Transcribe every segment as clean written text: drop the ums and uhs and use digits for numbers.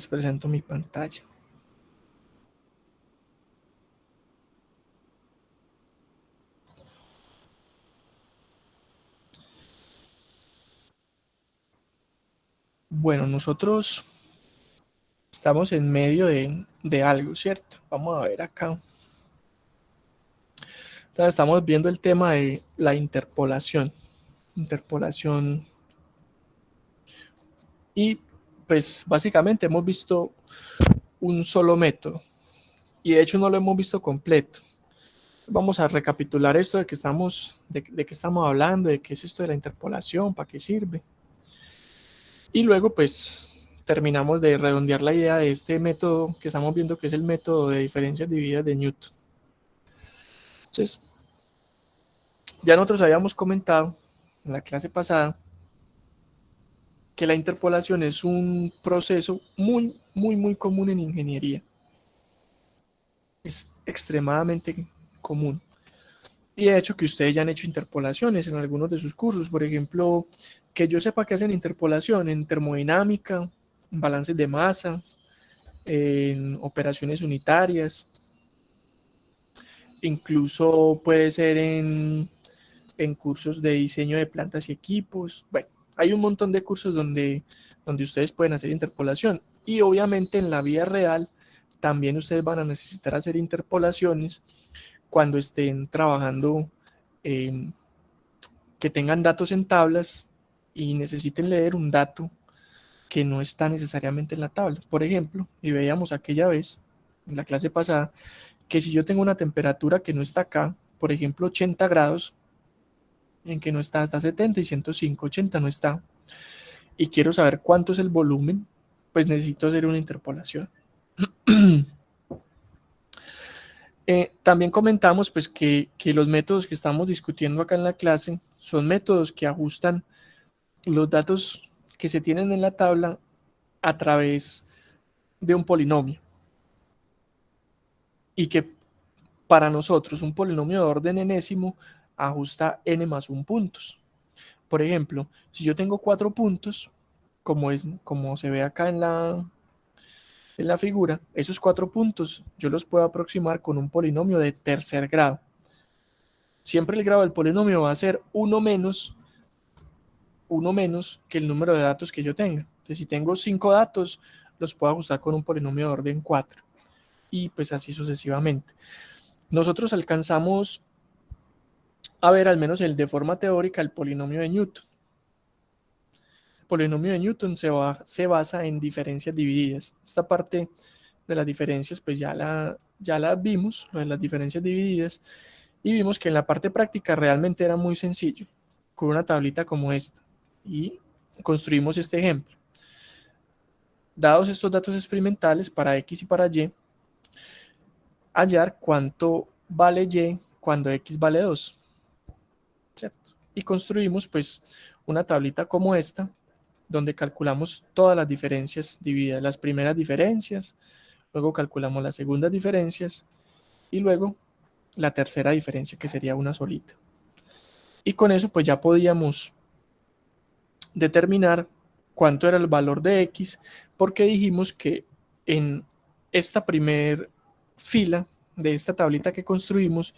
presento mi pantalla. Bueno, nosotros estamos en medio de algo, ¿cierto? Vamos a ver acá. Entonces, estamos viendo el tema de la interpolación. Interpolación. Y pues básicamente hemos visto un solo método. Y de hecho no lo hemos visto completo. Vamos a recapitular esto de que estamos, de qué estamos hablando, de qué es esto de la interpolación, para qué sirve. Y luego pues terminamos de redondear la idea de este método que estamos viendo, que es el método de diferencias divididas de Newton. Entonces, ya nosotros habíamos comentado en la clase pasada que la interpolación es un proceso muy común en ingeniería. Es extremadamente común. Y de hecho que ustedes ya han hecho interpolaciones en algunos de sus cursos. Por ejemplo, que yo sepa que hacen interpolación en termodinámica, en balances de masas, en operaciones unitarias, incluso puede ser en cursos de diseño de plantas y equipos. Bueno, hay un montón de cursos donde ustedes pueden hacer interpolación. Y obviamente en la vida real también ustedes van a necesitar hacer interpolaciones cuando estén trabajando, eh, que tengan datos en tablas y necesiten leer un dato que no está necesariamente en la tabla. Por ejemplo, y veíamos aquella vez, en la clase pasada, que si yo tengo una temperatura que no está acá, por ejemplo 80 grados, en que no está hasta 70 y 105, 80 no está, y quiero saber cuánto es el volumen, pues necesito hacer una interpolación. También comentamos pues que los métodos que estamos discutiendo acá en la clase son métodos que ajustan los datos que se tienen en la tabla a través de un polinomio, y que para nosotros un polinomio de orden enésimo ajusta n más 1 puntos. Por ejemplo, si yo tengo 4 puntos, como se ve acá en la figura, esos 4 puntos yo los puedo aproximar con un polinomio de tercer grado. Siempre el grado del polinomio va a ser 1 menos que el número de datos que yo tenga. Entonces, si tengo 5 datos, los puedo ajustar con un polinomio de orden 4. Y pues así sucesivamente. Nosotros alcanzamos a ver al menos el de forma teórica el polinomio de Newton. El polinomio de Newton se basa en diferencias divididas. Esta parte de las diferencias pues ya la vimos, lo de las diferencias divididas, y vimos que en la parte práctica realmente era muy sencillo, con una tablita como esta. Y construimos este ejemplo. Dados estos datos experimentales para X y para Y, hallar cuánto vale Y cuando X vale 2. ¿Cierto? Y construimos pues una tablita como esta, donde calculamos todas las diferencias divididas, las primeras diferencias, luego calculamos las segundas diferencias y luego la tercera diferencia, que sería una solita. Y con eso pues ya podíamos determinar cuánto era el valor de X, porque dijimos que en esta primer fila de esta tablita que construimos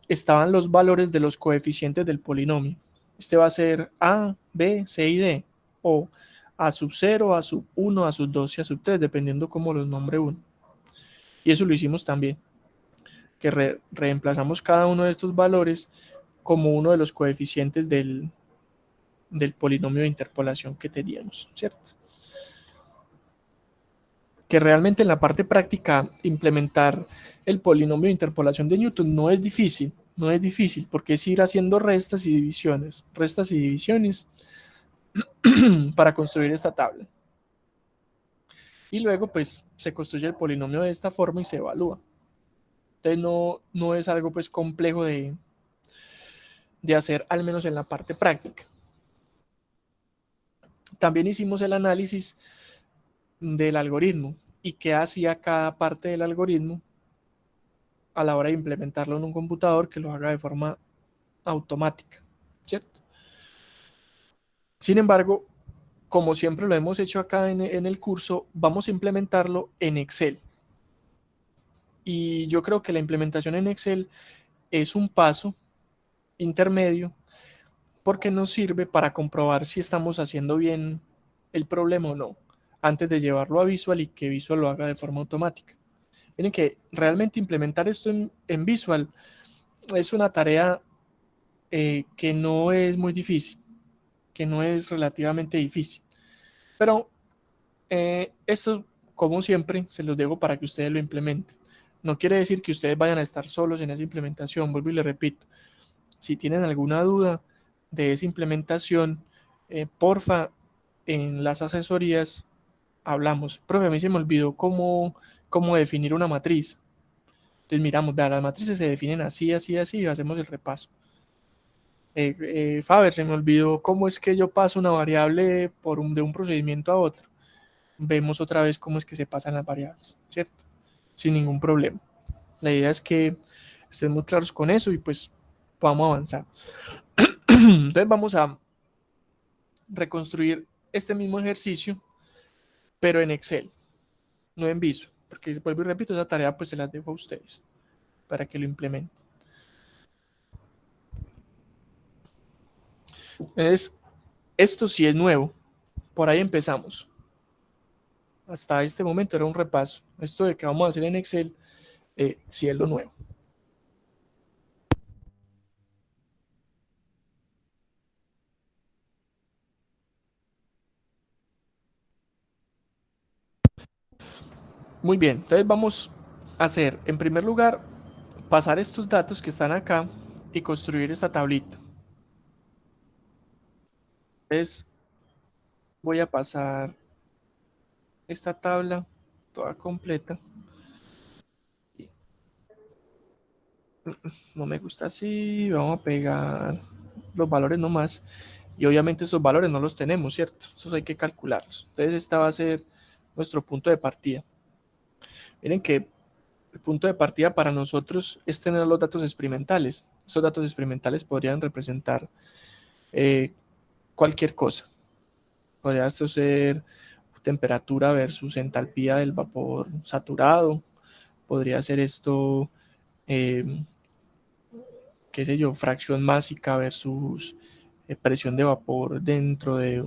estaban los valores de los coeficientes del polinomio. Este va a ser A, B, C y D, o A sub 0, A sub 1, A sub 2 y A sub 3, dependiendo cómo los nombre uno. Y eso lo hicimos también, que reemplazamos cada uno de estos valores como uno de los coeficientes del polinomio de interpolación que teníamos, ¿cierto? Que realmente en la parte práctica implementar el polinomio de interpolación de Newton no es difícil, porque es ir haciendo restas y divisiones para construir esta tabla. Y luego pues se construye el polinomio de esta forma y se evalúa. Entonces no es algo pues complejo de hacer, al menos en la parte práctica. También hicimos el análisis del algoritmo y qué hacía cada parte del algoritmo a la hora de implementarlo en un computador que lo haga de forma automática, ¿cierto? Sin embargo, como siempre lo hemos hecho acá en el curso, vamos a implementarlo en Excel. Y yo creo que la implementación en Excel es un paso intermedio porque nos sirve para comprobar si estamos haciendo bien el problema o no, antes de llevarlo a Visual y que Visual lo haga de forma automática. Miren que realmente implementar esto en Visual es una tarea que no es muy difícil, que no es relativamente difícil. Pero esto, como siempre, se los dejo para que ustedes lo implementen. No quiere decir que ustedes vayan a estar solos en esa implementación, vuelvo y le repito. Si tienen alguna duda de esa implementación, porfa, en las asesorías hablamos. Profe, a mí se me olvidó cómo definir una matriz. Entonces miramos, vea, las matrices se definen así, así, así, y hacemos el repaso. Faber, se me olvidó cómo es que yo paso una variable de un procedimiento a otro. Vemos otra vez cómo es que se pasan las variables, ¿cierto? Sin ningún problema. La idea es que estén muy claros con eso y pues podamos avanzar. Entonces vamos a reconstruir este mismo ejercicio, pero en Excel, no en Visio, porque vuelvo y repito, esa tarea pues se las dejo a ustedes para que lo implementen. Entonces, esto sí es nuevo, por ahí empezamos. Hasta este momento era un repaso. Esto de que vamos a hacer en Excel, sí es lo nuevo. Muy bien, entonces vamos a hacer, en primer lugar, pasar estos datos que están acá y construir esta tablita. Entonces voy a pasar esta tabla toda completa. No me gusta así, vamos a pegar los valores nomás. Y obviamente esos valores no los tenemos, ¿cierto? Esos hay que calcularlos. Entonces esta va a ser nuestro punto de partida. Miren que el punto de partida para nosotros es tener los datos experimentales. Estos datos experimentales podrían representar eh, cualquier cosa. Podría esto ser temperatura versus entalpía del vapor saturado. Podría ser esto, eh, qué sé yo, fracción másica versus presión de vapor dentro de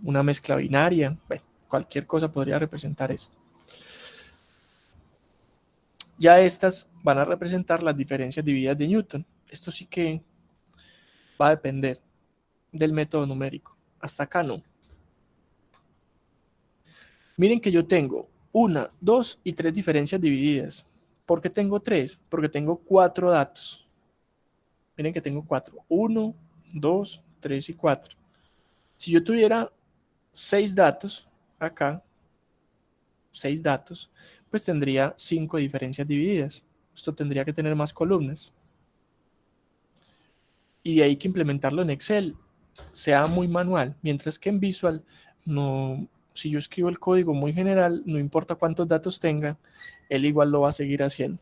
una mezcla binaria. Bueno, cualquier cosa podría representar esto. Ya estas van a representar las diferencias divididas de Newton. Esto sí que va a depender del método numérico. Hasta acá no. Miren que yo tengo una, dos y tres diferencias divididas. ¿Por qué tengo tres? Porque tengo cuatro datos. Miren que tengo cuatro. Uno, dos, tres y cuatro. Si yo tuviera seis datos acá, seis datos, pues tendría cinco diferencias divididas. Esto tendría que tener más columnas. Y de ahí que implementarlo en Excel sea muy manual, mientras que en Visual no, si yo escribo el código muy general, no importa cuántos datos tenga, él igual lo va a seguir haciendo.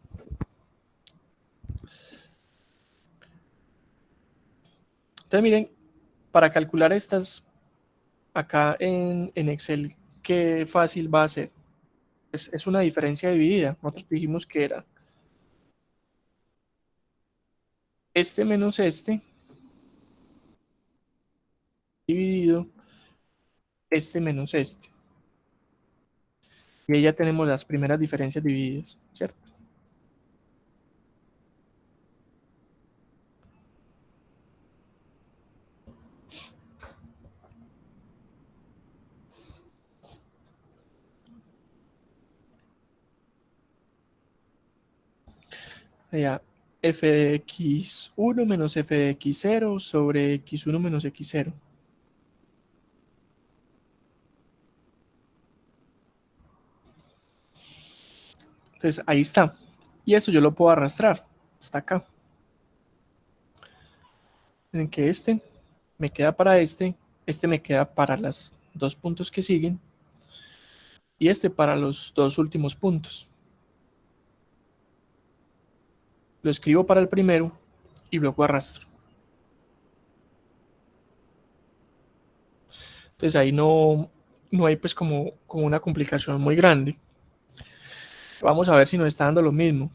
Entonces miren, para calcular estas acá en Excel, qué fácil va a ser. Es una diferencia dividida. Nosotros dijimos que era este menos este dividido este menos este. Y ahí ya tenemos las primeras diferencias divididas, ¿cierto? Ya f de x1 menos f de x0 sobre x1 menos x0. Entonces ahí está. Y eso yo lo puedo arrastrar hasta acá. En que este me queda para este me queda para los dos puntos que siguen y este para los dos últimos puntos. Lo escribo para el primero y luego arrastro. Entonces ahí no hay pues como una complicación muy grande. Vamos a ver si nos está dando lo mismo.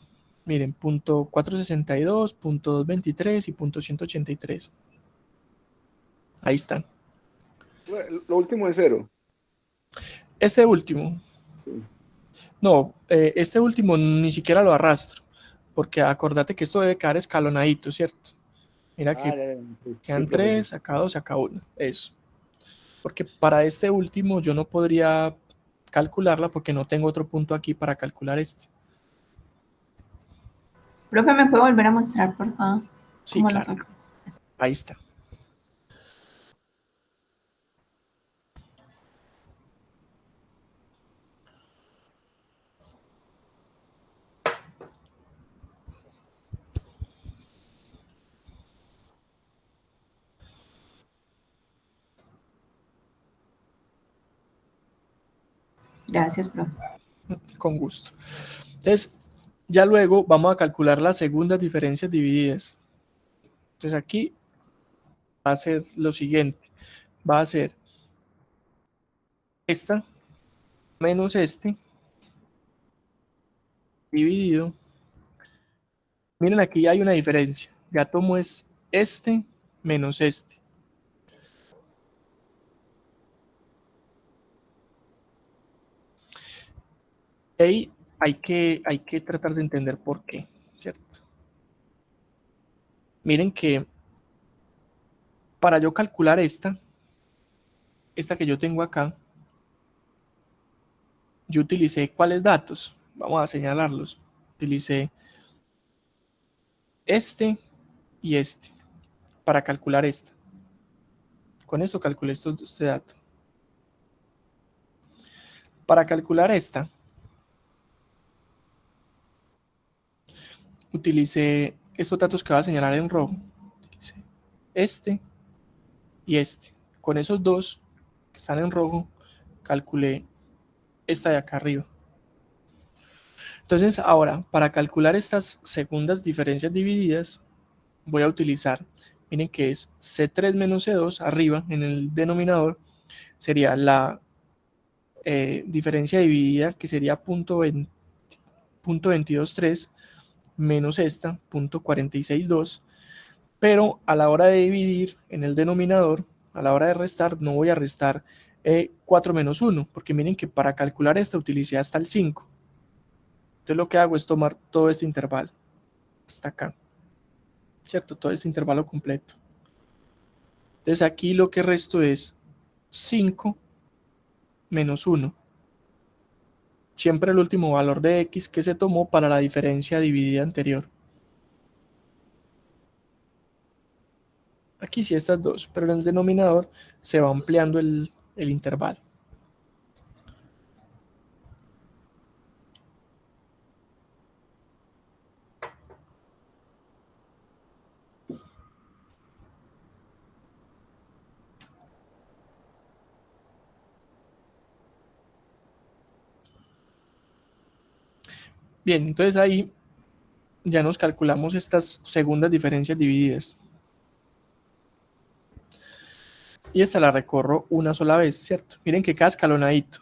Miren, punto 462, punto 223 y punto 183. Ahí están. Lo último es cero. Este último, Sí. no, este último ni siquiera lo arrastro, porque acordate que esto debe quedar escalonadito, ¿cierto? Mira Ah, que ya, ya. Sí, sí, quedan profe, sí. 3, acá 2, acá 1. Eso. Porque para este último yo no podría calcularla porque no tengo otro punto aquí para calcular este. Profe, ¿me puede volver a mostrar, por favor? Sí, ¿Cómo lo claro. calculo? Ahí está. Gracias, profe. Con gusto. Entonces, ya luego vamos a calcular las segundas diferencias divididas. Entonces aquí va a ser lo siguiente. Va a ser esta menos este dividido. Miren, aquí hay una diferencia. Ya tomo es este menos este. Ahí hay que tratar de entender por qué, ¿cierto? Miren que para yo calcular esta que yo tengo acá, yo utilicé cuáles datos. Vamos a señalarlos. Utilicé este y este para calcular esta. Con esto calculé este dato. Para calcular esta, utilicé estos datos que voy a señalar en rojo. Utilicé este y este. Con esos dos que están en rojo, calculé esta de acá arriba. Entonces, ahora, para calcular estas segundas diferencias divididas, voy a utilizar, miren que es C3 menos C2 arriba en el denominador, sería la diferencia dividida, que sería punto 22.3 menos esta, punto 46.2, pero a la hora de dividir en el denominador, a la hora de restar, no voy a restar 4 menos 1, porque miren que para calcular esta utilicé hasta el 5. Entonces lo que hago es tomar todo este intervalo, hasta acá, ¿cierto? Todo este intervalo completo. Entonces aquí lo que resto es 5 menos 1. Siempre el último valor de x que se tomó para la diferencia dividida anterior. Aquí sí estas dos, pero en el denominador se va ampliando el intervalo. Bien, entonces ahí ya nos calculamos estas segundas diferencias divididas. Y esta la recorro una sola vez, ¿cierto? Miren que cada escalonadito.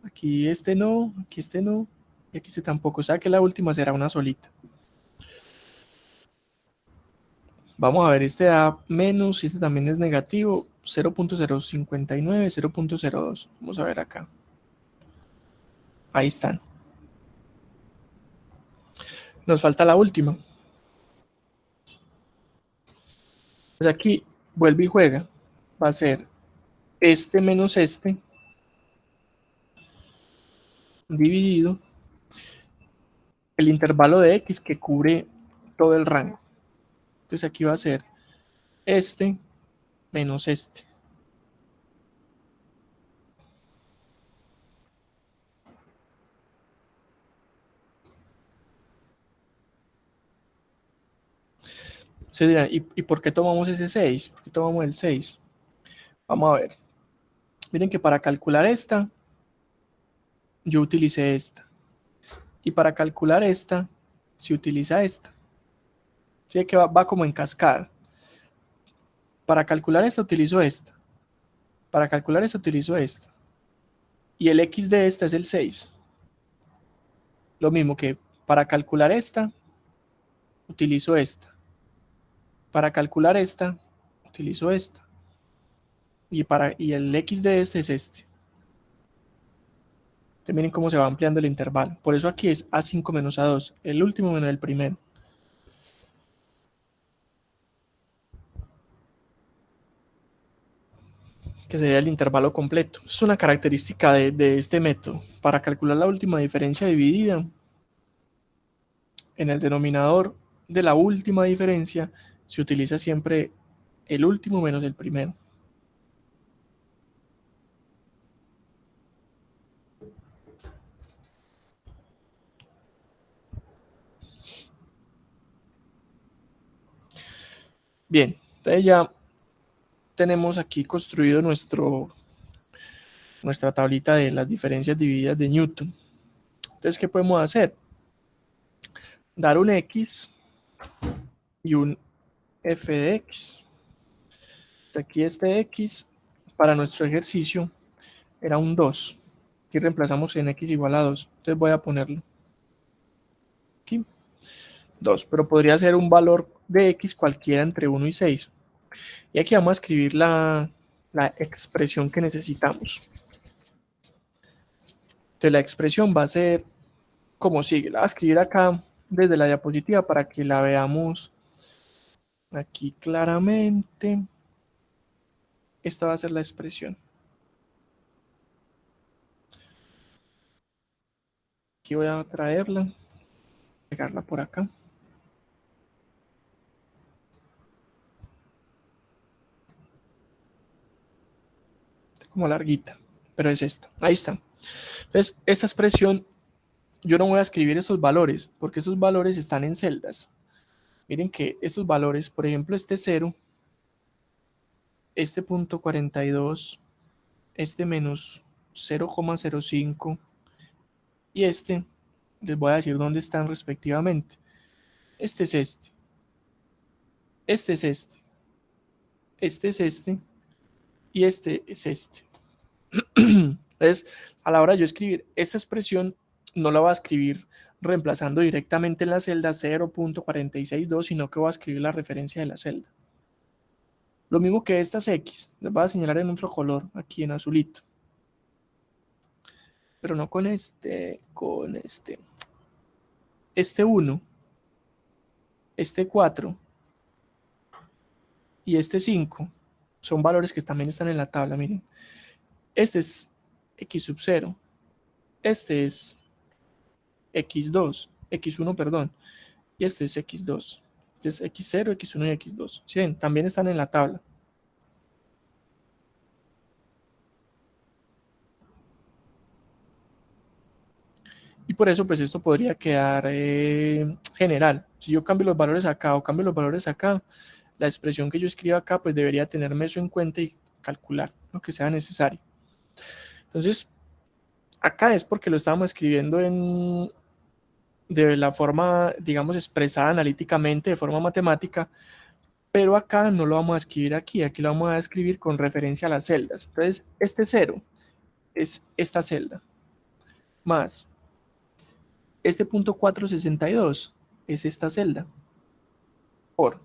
Aquí este no, aquí este no, y aquí este tampoco. O sea que la última será una solita. Vamos a ver, este da menos y este también es negativo. 0.059, 0.02. Vamos a ver acá. Ahí están. Nos falta la última. Pues aquí vuelve y juega. Va a ser este menos este dividido el intervalo de x que cubre todo el rango. Entonces aquí va a ser este menos este. Se dirán, ¿y por qué tomamos ese 6? ¿Por qué tomamos el 6? Vamos a ver. Miren que para calcular esta, yo utilicé esta. Y para calcular esta, se utiliza esta. ¿Sí? Que va como en cascada. Para calcular esta, utilizo esta. Para calcular esta utilizo esta. Y el x de esta es el 6. Lo mismo que para calcular esta, utilizo esta. Para calcular esta, utilizo esta. Y el x de este es este. Entonces miren cómo se va ampliando el intervalo. Por eso aquí es A5 menos A2, el último menos el primero. Que sería el intervalo completo. Es una característica de este método. Para calcular la última diferencia dividida, en el denominador de la última diferencia se utiliza siempre el último menos el primero. Bien, entonces ya tenemos aquí construido nuestra tablita de las diferencias divididas de Newton. Entonces, ¿qué podemos hacer? Dar un X y un f de X. Aquí este X para nuestro ejercicio era un 2. Aquí reemplazamos en X igual a 2. Entonces voy a ponerlo aquí 2, pero podría ser un valor de X cualquiera entre 1 y 6. Y aquí vamos a escribir la expresión que necesitamos. Entonces la expresión va a ser como sigue. La voy a escribir acá desde la diapositiva para que la veamos aquí claramente. Esta va a ser la expresión. Aquí voy a traerla, pegarla por acá. Como larguita, pero es esta. Ahí está. Entonces, esta expresión, yo no voy a escribir esos valores, porque esos valores están en celdas. Miren que estos valores, por ejemplo, este 0, este punto 42, este menos 0,05 y este, les voy a decir dónde están respectivamente. Este es este. Este es este. Este es este. Y este es este. Entonces, a la hora de yo escribir esta expresión, no la voy a escribir reemplazando directamente en la celda 0.462, sino que voy a escribir la referencia de la celda. Lo mismo que estas X, les voy a señalar en otro color, aquí en azulito. Pero no con este, con este. Este 1, este 4 y este 5 son valores que también están en la tabla, miren. Este es X sub 0, este es X2, X1, perdón, y este es X2. Este es X0, X1 y X2. ¿Sí ven? También están en la tabla. Y por eso, pues esto podría quedar general. Si yo cambio los valores acá o cambio los valores acá, la expresión que yo escriba acá, pues debería tenerme eso en cuenta y calcular lo que sea necesario. Entonces, acá es porque lo estábamos escribiendo de la forma, digamos, expresada analíticamente, de forma matemática, pero acá no lo vamos a escribir aquí lo vamos a escribir con referencia a las celdas. Entonces, este 0 es esta celda, más este punto 462 es esta celda, por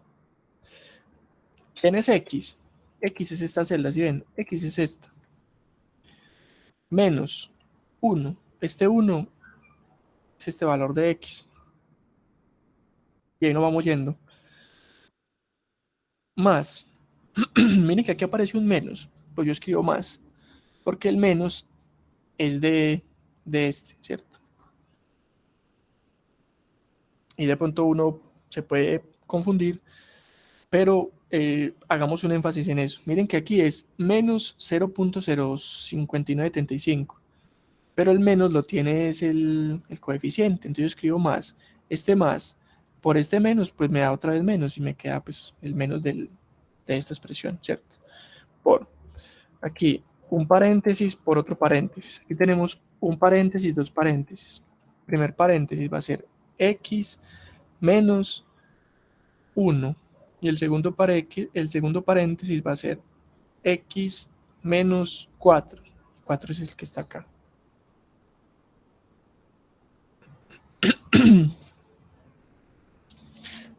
¿quién es X? X es esta celda, ¿sí ven? X es esta, menos 1, este 1 es este valor de X, y ahí nos vamos yendo, más, miren que aquí aparece un menos, pues yo escribo más, porque el menos es de este, ¿cierto? Y de pronto uno se puede confundir, pero hagamos un énfasis en eso. Miren que aquí es menos 0.05975, pero el menos lo tiene es el coeficiente, entonces yo escribo más. Este más por este menos, pues me da otra vez menos y me queda pues el menos de esta expresión, ¿cierto? Por aquí un paréntesis por otro paréntesis. Aquí tenemos un paréntesis, dos paréntesis. Primer paréntesis va a ser X menos 1 y el segundo paréntesis va a ser X menos 4. 4 es el que está acá.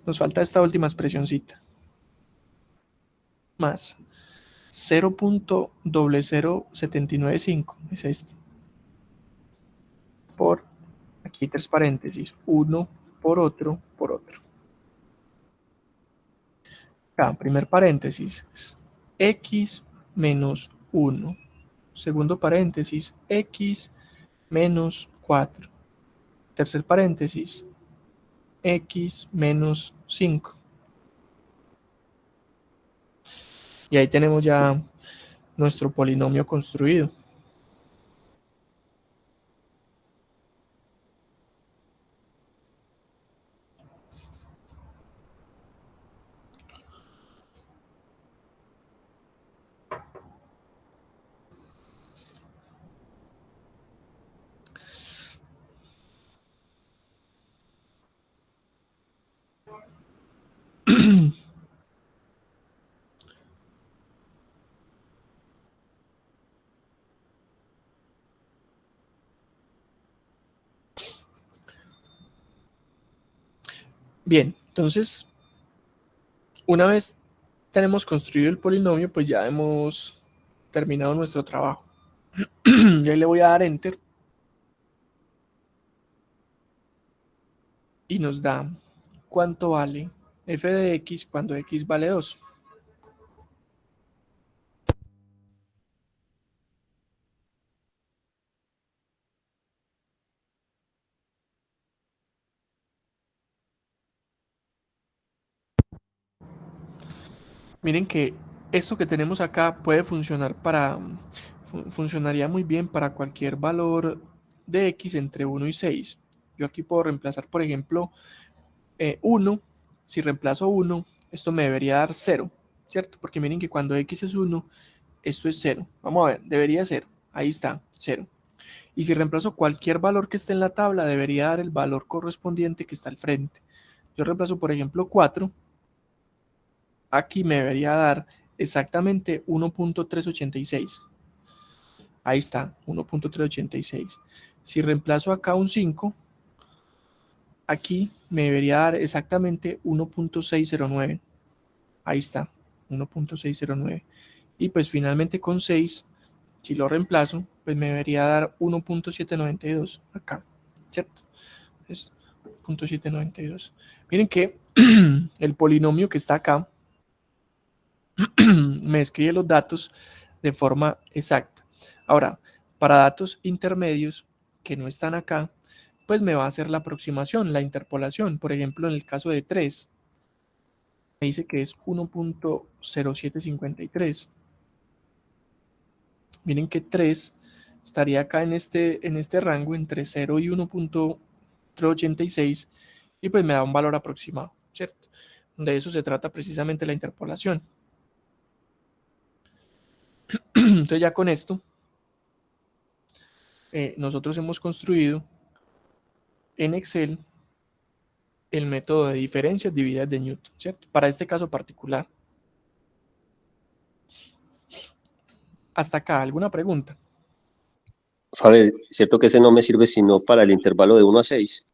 Nos falta esta última expresioncita. Más 0.00795 es este. Por, aquí 3 paréntesis, 1 por otro, por otro. Acá, primer paréntesis, es x menos 1. Segundo paréntesis, x menos 4. Tercer paréntesis, x menos 5. Y ahí tenemos ya nuestro polinomio construido. Bien, entonces, una vez tenemos construido el polinomio, pues ya hemos terminado nuestro trabajo. Y ahí le voy a dar Enter. Y nos da cuánto vale f de x cuando x vale 2. Miren que esto que tenemos acá puede funcionar funcionaría muy bien para cualquier valor de x entre 1 y 6. Yo aquí puedo reemplazar, por ejemplo, 1. Si reemplazo 1, esto me debería dar 0, ¿cierto? Porque miren que cuando x es 1, esto es 0. Vamos a ver, debería ser. Ahí está, 0. Y si reemplazo cualquier valor que esté en la tabla, debería dar el valor correspondiente que está al frente. Yo reemplazo, por ejemplo, 4. Aquí me debería dar exactamente 1.386. Ahí está, 1.386. Si reemplazo acá un 5, aquí me debería dar exactamente 1.609. Ahí está, 1.609. Y pues finalmente con 6, si lo reemplazo, pues me debería dar 1.792 acá, ¿cierto? Es 0.792. Miren que el polinomio que está acá me escribe los datos de forma exacta. Ahora, para datos intermedios que no están acá, pues me va a hacer la aproximación, la interpolación. Por ejemplo, en el caso de 3, me dice que es 1.0753. Miren que 3 estaría acá en este rango entre 0 y 1.386 y pues me da un valor aproximado, ¿cierto? De eso se trata precisamente la interpolación. Entonces ya con esto, nosotros hemos construido en Excel el método de diferencias divididas de Newton, ¿cierto? Para este caso particular. Hasta acá, ¿alguna pregunta? Faber, cierto que ese no me sirve sino para el intervalo de 1 a 6.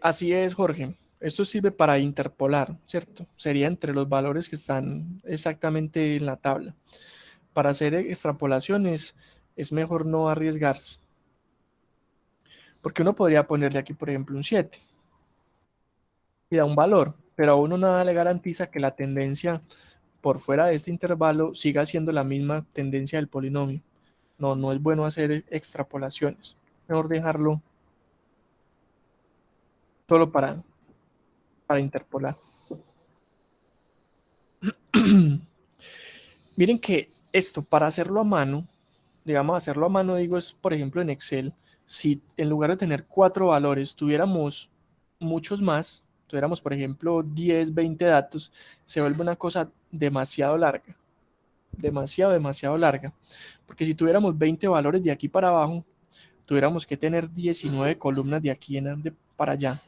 Así es, Jorge. Esto sirve para interpolar, ¿cierto? Sería entre los valores que están exactamente en la tabla. Para hacer extrapolaciones es mejor no arriesgarse. Porque uno podría ponerle aquí, por ejemplo, un 7 y da un valor, pero a uno nada le garantiza que la tendencia por fuera de este intervalo siga siendo la misma tendencia del polinomio. No es bueno hacer extrapolaciones. Mejor dejarlo solo para interpolar. Miren que esto, para hacerlo a mano, digamos, hacerlo a mano, digo, es por ejemplo en Excel, si en lugar de tener 4 valores, tuviéramos muchos más, tuviéramos por ejemplo 10, 20 datos, se vuelve una cosa demasiado larga. Demasiado larga. Porque si tuviéramos 20 valores de aquí para abajo, tuviéramos que tener 19 columnas de aquí para allá.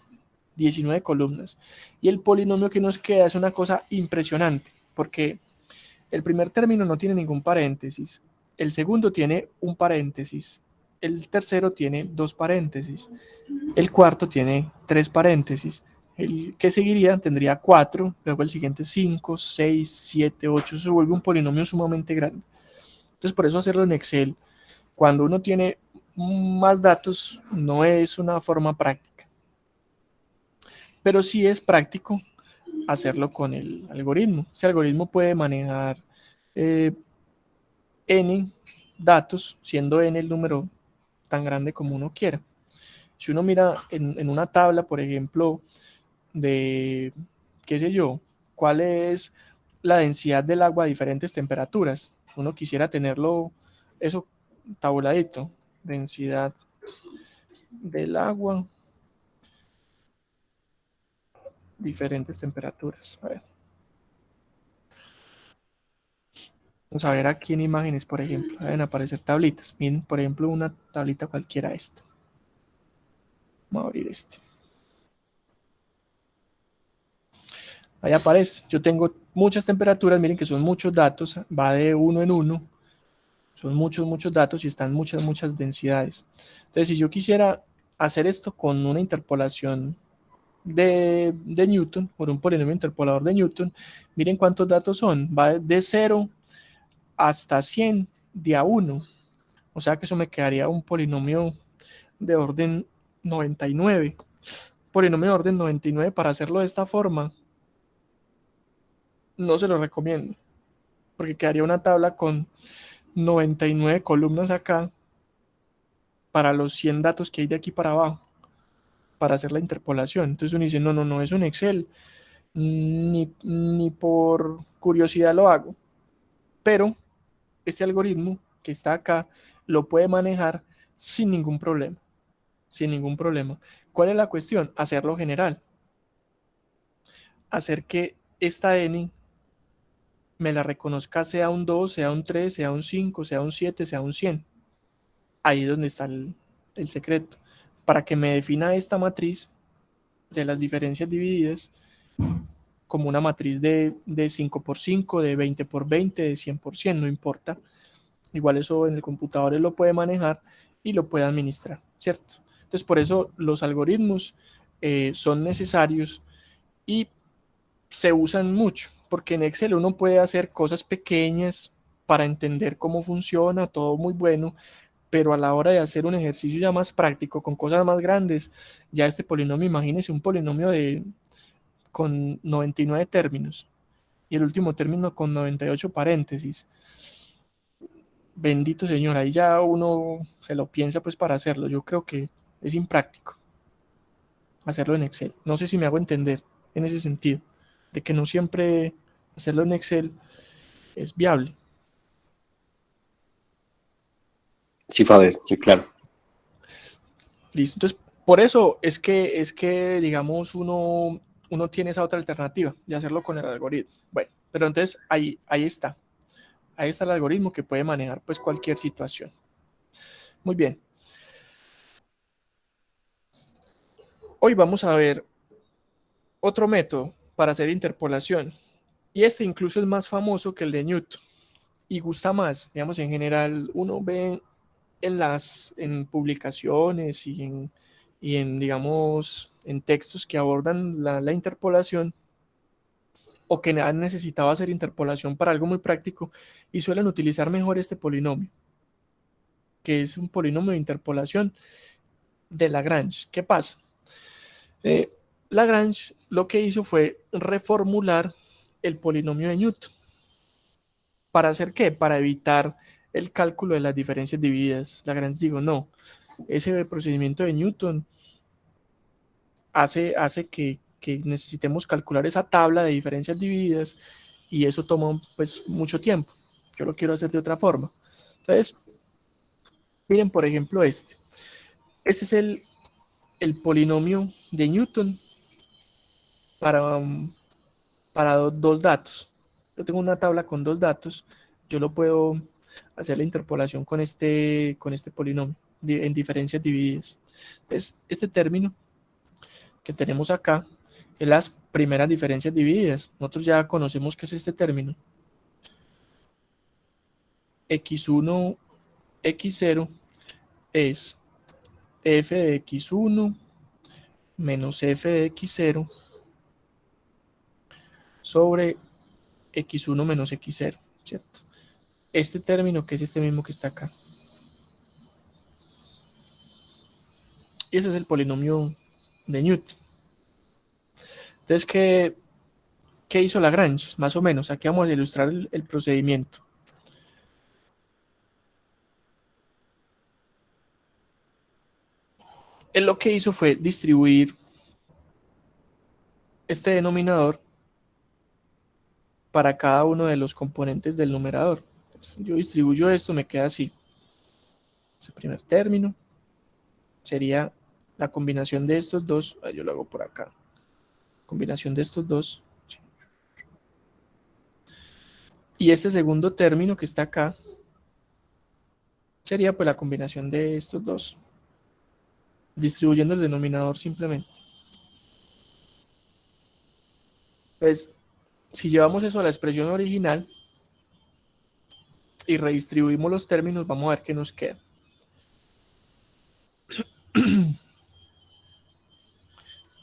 19 columnas. Y el polinomio que nos queda es una cosa impresionante, porque El primer término no tiene ningún paréntesis, el segundo tiene un paréntesis, el tercero tiene 2 paréntesis, el cuarto tiene 3 paréntesis, el que seguiría tendría 4, luego el siguiente 5, 6, 7, 8, se vuelve un polinomio sumamente grande. Entonces, por eso hacerlo en Excel, cuando uno tiene más datos, no es una forma práctica. Pero sí es práctico hacerlo con el algoritmo. Ese algoritmo puede manejar n datos, siendo n el número tan grande como uno quiera. Si uno mira en una tabla, por ejemplo, de, qué sé yo, cuál es la densidad del agua a diferentes temperaturas, uno quisiera tenerlo, eso tabuladito, densidad del agua, diferentes temperaturas. A ver. Vamos a ver aquí en imágenes, por ejemplo, deben aparecer tablitas. Miren, por ejemplo, una tablita cualquiera esta. Vamos a abrir este. Ahí aparece. Yo tengo muchas temperaturas, miren que son muchos datos, va de uno en uno. Son muchos datos y están muchas densidades. Entonces, si yo quisiera hacer esto con una interpolación de Newton, por un polinomio interpolador de Newton, miren cuántos datos son. Va de 0 hasta 100 de a 1. O sea que eso me quedaría un polinomio de orden 99. Polinomio de orden 99 para hacerlo de esta forma, no se lo recomiendo. Porque quedaría una tabla con 99 columnas acá para los 100 datos que hay de aquí para abajo para hacer la interpolación. Entonces uno dice, no, es un Excel. Ni por curiosidad lo hago. Pero este algoritmo que está acá lo puede manejar sin ningún problema. Sin ningún problema. ¿Cuál es la cuestión? Hacerlo general. Hacer que esta n me la reconozca sea un 2, sea un 3, sea un 5, sea un 7, sea un 100. Ahí es donde está el secreto. Para que me defina esta matriz de las diferencias divididas como una matriz de 5 por 5, de 20 por 20, de 100 por 100, no importa. Igual eso en el computador él lo puede manejar y lo puede administrar, ¿cierto? Entonces por eso los algoritmos son necesarios y se usan mucho, porque en Excel uno puede hacer cosas pequeñas para entender cómo funciona, todo muy bueno, pero a la hora de hacer un ejercicio ya más práctico, con cosas más grandes, ya este polinomio, imagínense un polinomio con 99 términos y el último término con 98 paréntesis. Bendito Señor, ahí ya uno se lo piensa pues para hacerlo. Yo creo que es impráctico hacerlo en Excel. No sé si me hago entender en ese sentido, de que no siempre hacerlo en Excel es viable. Sí, Faber, sí, claro. Listo. Entonces, por eso es que digamos, uno tiene esa otra alternativa de hacerlo con el algoritmo. Bueno, pero entonces ahí está. Ahí está el algoritmo que puede manejar pues cualquier situación. Muy bien. Hoy vamos a ver otro método para hacer interpolación. Y este incluso es más famoso que el de Newton. Y gusta más. Digamos, en general, uno ve en publicaciones y en, digamos, en textos que abordan la interpolación o que han necesitado hacer interpolación para algo muy práctico y suelen utilizar mejor este polinomio, que es un polinomio de interpolación de Lagrange. ¿Qué pasa? Lagrange lo que hizo fue reformular el polinomio de Newton. ¿Para hacer qué? Para evitar el cálculo de las diferencias divididas. Lagrange dijo, no, ese procedimiento de Newton hace que necesitemos calcular esa tabla de diferencias divididas y eso toma pues mucho tiempo. Yo lo quiero hacer de otra forma. Entonces, miren por ejemplo este. Este es el polinomio de Newton para dos datos. Yo tengo una tabla con 2 datos. Yo lo puedo hacer la interpolación con este polinomio en diferencias divididas. Entonces, este término que tenemos acá es las primeras diferencias divididas. Nosotros ya conocemos qué es este término. x1, x0 es f de x1 menos f de x0 sobre x1 menos x0, ¿cierto? Este término que es este mismo que está acá. Y ese es el polinomio de Newton. Entonces, ¿qué hizo Lagrange? Más o menos, aquí vamos a ilustrar el procedimiento. Él lo que hizo fue distribuir este denominador para cada uno de los componentes del numerador. Pues yo distribuyo esto, me queda así. Ese primer término sería la combinación de estos dos. Yo lo hago por acá. Combinación de estos dos. Y este segundo término que está acá sería pues la combinación de estos dos, distribuyendo el denominador simplemente. Pues si llevamos eso a la expresión original y redistribuimos los términos, vamos a ver qué nos queda.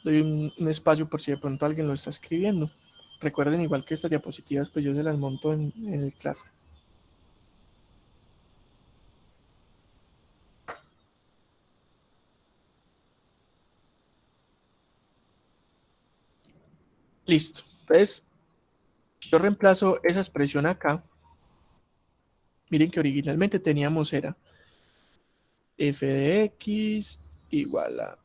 Doy un espacio por si de pronto alguien lo está escribiendo. Recuerden, igual que estas diapositivas, pues yo se las monto en el clase. Listo. Entonces, yo reemplazo esa expresión acá. Miren que originalmente teníamos era f de x igual a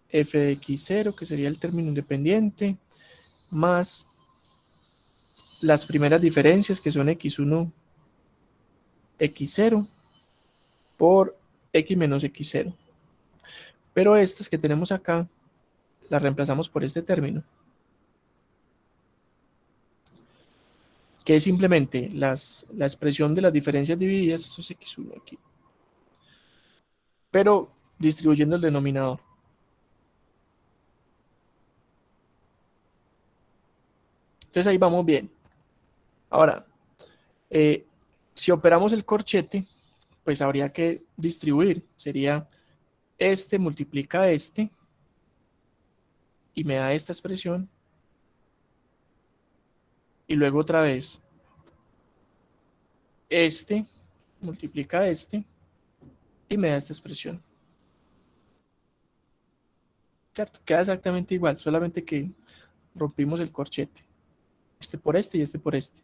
f de x0, que sería el término independiente, más las primeras diferencias, que son x1, x0, por x menos x0. Pero estas que tenemos acá, las reemplazamos por este término, que es simplemente la expresión de las diferencias divididas, esto es x1 aquí, pero distribuyendo el denominador. Entonces ahí vamos bien. Ahora, si operamos el corchete, pues habría que distribuir. Sería este multiplica este y me da esta expresión. Y luego otra vez este multiplica este y me da esta expresión. ¿Cierto? Queda exactamente igual, solamente que rompimos el corchete. Este por este y este por este.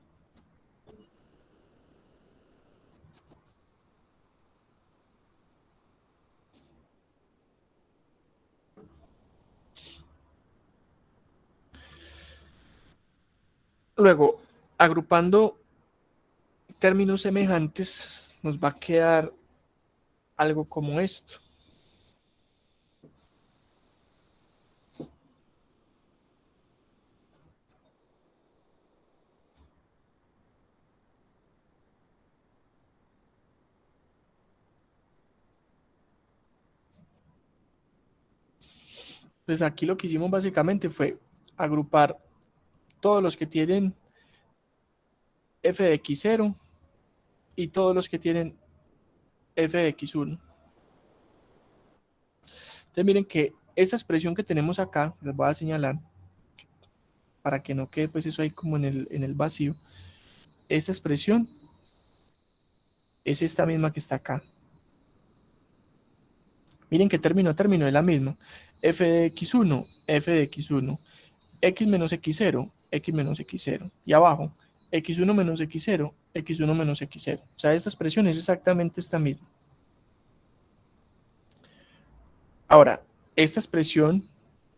Luego, agrupando términos semejantes, nos va a quedar algo como esto. Pues aquí lo que hicimos básicamente fue agrupar todos los que tienen f de x0 y todos los que tienen f de x1. Entonces miren que esta expresión que tenemos acá, les voy a señalar para que no quede pues eso ahí como en el vacío. Esta expresión es esta misma que está acá. Miren que término a término es la misma. F de x1, f de x1, x menos x0, x menos x0. Y abajo, x1 menos x0, x1 menos x0. O sea, esta expresión es exactamente esta misma. Ahora, esta expresión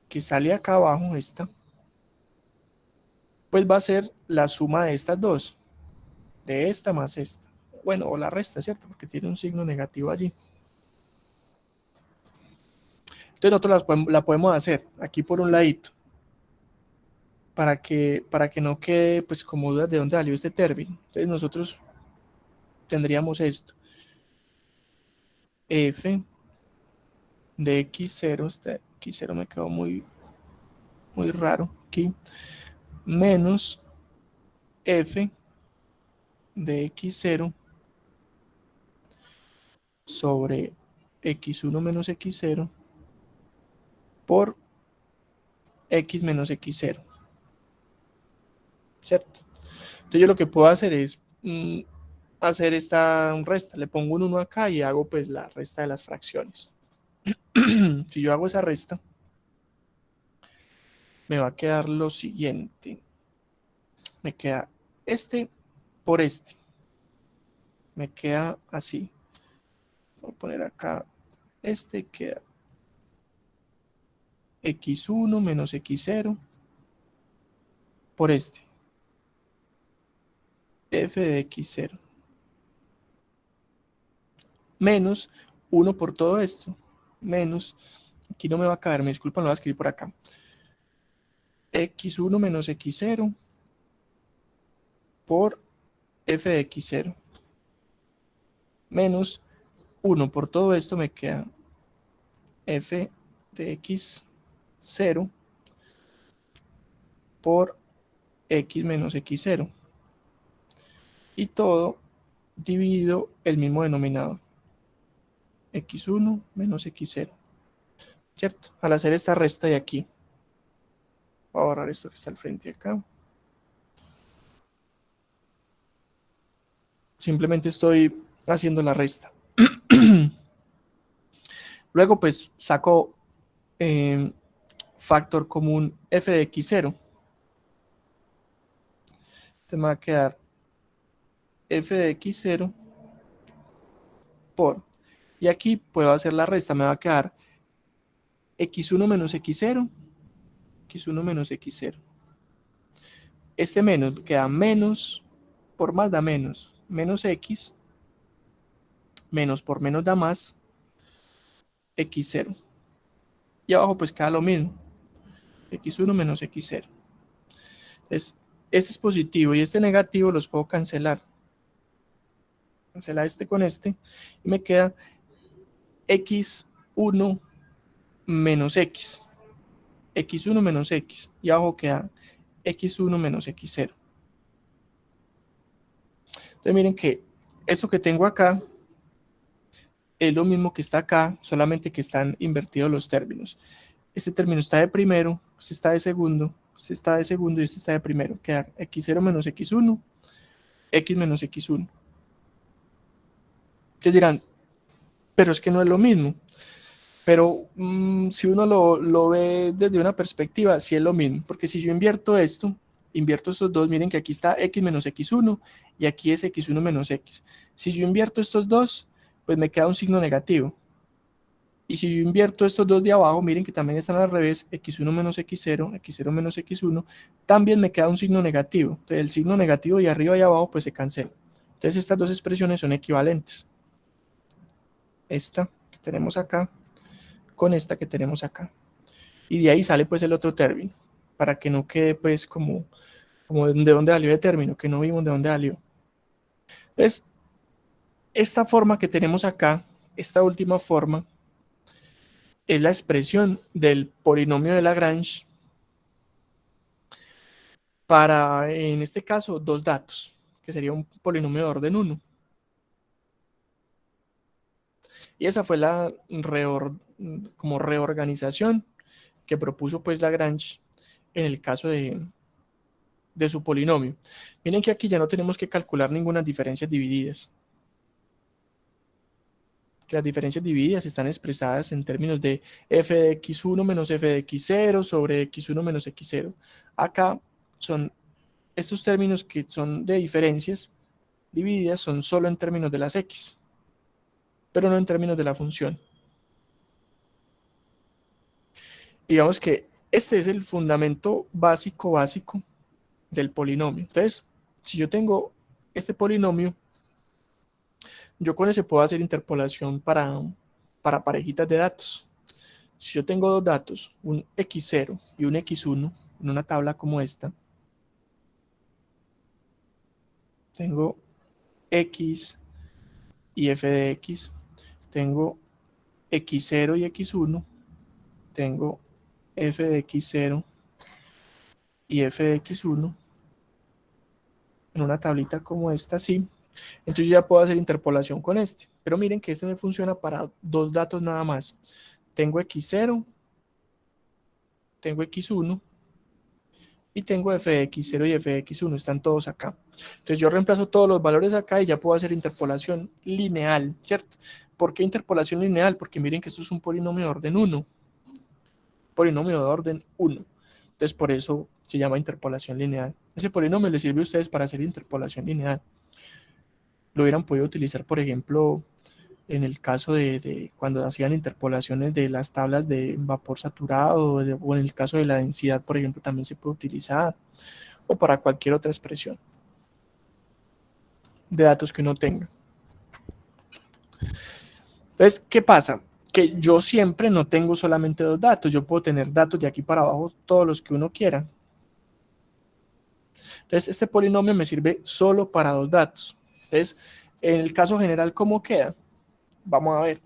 que sale acá abajo, esta, pues va a ser la suma de estas dos. De esta más esta. Bueno, o la resta, ¿cierto? Porque tiene un signo negativo allí. Entonces nosotros la podemos hacer aquí por un ladito. Para que no quede pues como dudas de dónde salió este término. Entonces nosotros tendríamos esto. F de x0, este x0 me quedó muy raro aquí, menos f de x0 sobre x1 menos x0 por x menos x0, ¿cierto? Entonces yo lo que puedo hacer es hacer esta resta, le pongo un 1 acá y hago pues la resta de las fracciones. Si yo hago esa resta, me va a quedar lo siguiente. Me queda este por este. Me queda así. Voy a poner acá este, queda x1 menos x0 por este. F de x0. Menos 1 por todo esto. Menos, aquí no me va a caber, me disculpan, lo voy a escribir por acá. x1 menos x0 por f de x0 menos 1 por todo esto me queda f de x0 por x menos x0 y todo dividido el mismo denominador, x1 menos x0, ¿cierto? Al hacer esta resta de aquí, voy a borrar esto que está al frente de acá. Simplemente estoy haciendo la resta. Luego pues saco factor común f de x0. Te va a quedar f de x0 por, y aquí puedo hacer la resta, me va a quedar x1 menos x0, x1 menos x0. Este menos queda menos, por más da menos, menos x, menos por menos da más, x0. Y abajo pues queda lo mismo, x1 menos x0. Entonces, este es positivo y este negativo los puedo cancelar. Cancelar este con este y me queda x1 menos x. x1 menos x. Y abajo queda x1 menos x0. Entonces miren que esto que tengo acá es lo mismo que está acá, solamente que están invertidos los términos. Este término está de primero, este está de segundo, este está de segundo y este está de primero. Queda x0 menos x1, x menos x1. Ustedes dirán, pero es que no es lo mismo. Pero si uno lo ve desde una perspectiva, sí es lo mismo. Porque si yo invierto esto, invierto estos dos, miren que aquí está x menos x1 y aquí es x1 menos x. Si yo invierto estos dos, pues me queda un signo negativo. Y si yo invierto estos dos de abajo, miren que también están al revés, x1 menos x0, x0 menos x1, también me queda un signo negativo. Entonces el signo negativo de arriba y abajo pues se cancela. Entonces estas dos expresiones son equivalentes. Esta que tenemos acá con esta que tenemos acá. Y de ahí sale pues el otro término, para que no quede pues como de dónde salió el término, que no vimos de dónde salió. Entonces, esta forma que tenemos acá, esta última forma, es la expresión del polinomio de Lagrange para, en este caso, dos datos, que sería un polinomio de orden 1. Y esa fue la como reorganización que propuso pues Lagrange en el caso de su polinomio. Miren que aquí ya no tenemos que calcular ninguna diferencias divididas. Que las diferencias divididas están expresadas en términos de f de x1 menos f de x0 sobre x1 menos x0. Acá son estos términos que son de diferencias divididas, son solo en términos de las x, pero no en términos de la función. Digamos que este es el fundamento básico del polinomio. Entonces, si yo tengo este polinomio, yo con ese puedo hacer interpolación para parejitas de datos. Si yo tengo dos datos, un x0 y un x1, en una tabla como esta, tengo x y f de x, tengo x0 y x1, tengo f de x0 y f de x1, en una tablita como esta, sí, Entonces yo ya puedo hacer interpolación con este. Pero miren que este me funciona para dos datos nada más. Tengo x0, tengo x1 y tengo f de x0 y f de x1. Están todos acá. Entonces yo reemplazo todos los valores acá y ya puedo hacer interpolación lineal, ¿cierto? ¿Por qué interpolación lineal? Porque miren que esto es un polinomio de orden 1. Polinomio de orden 1. Entonces por eso se llama interpolación lineal. Ese polinomio les sirve a ustedes para hacer interpolación lineal. Lo hubieran podido utilizar, por ejemplo, en el caso de cuando hacían interpolaciones de las tablas de vapor saturado, o en el caso de la densidad, por ejemplo, también se puede utilizar, o para cualquier otra expresión de datos que uno tenga. Entonces, ¿qué pasa? Que yo siempre no tengo solamente dos datos, yo puedo tener datos de aquí para abajo, todos los que uno quiera. Entonces, este polinomio me sirve solo para dos datos. Entonces, en el caso general, ¿cómo queda? Vamos a ver.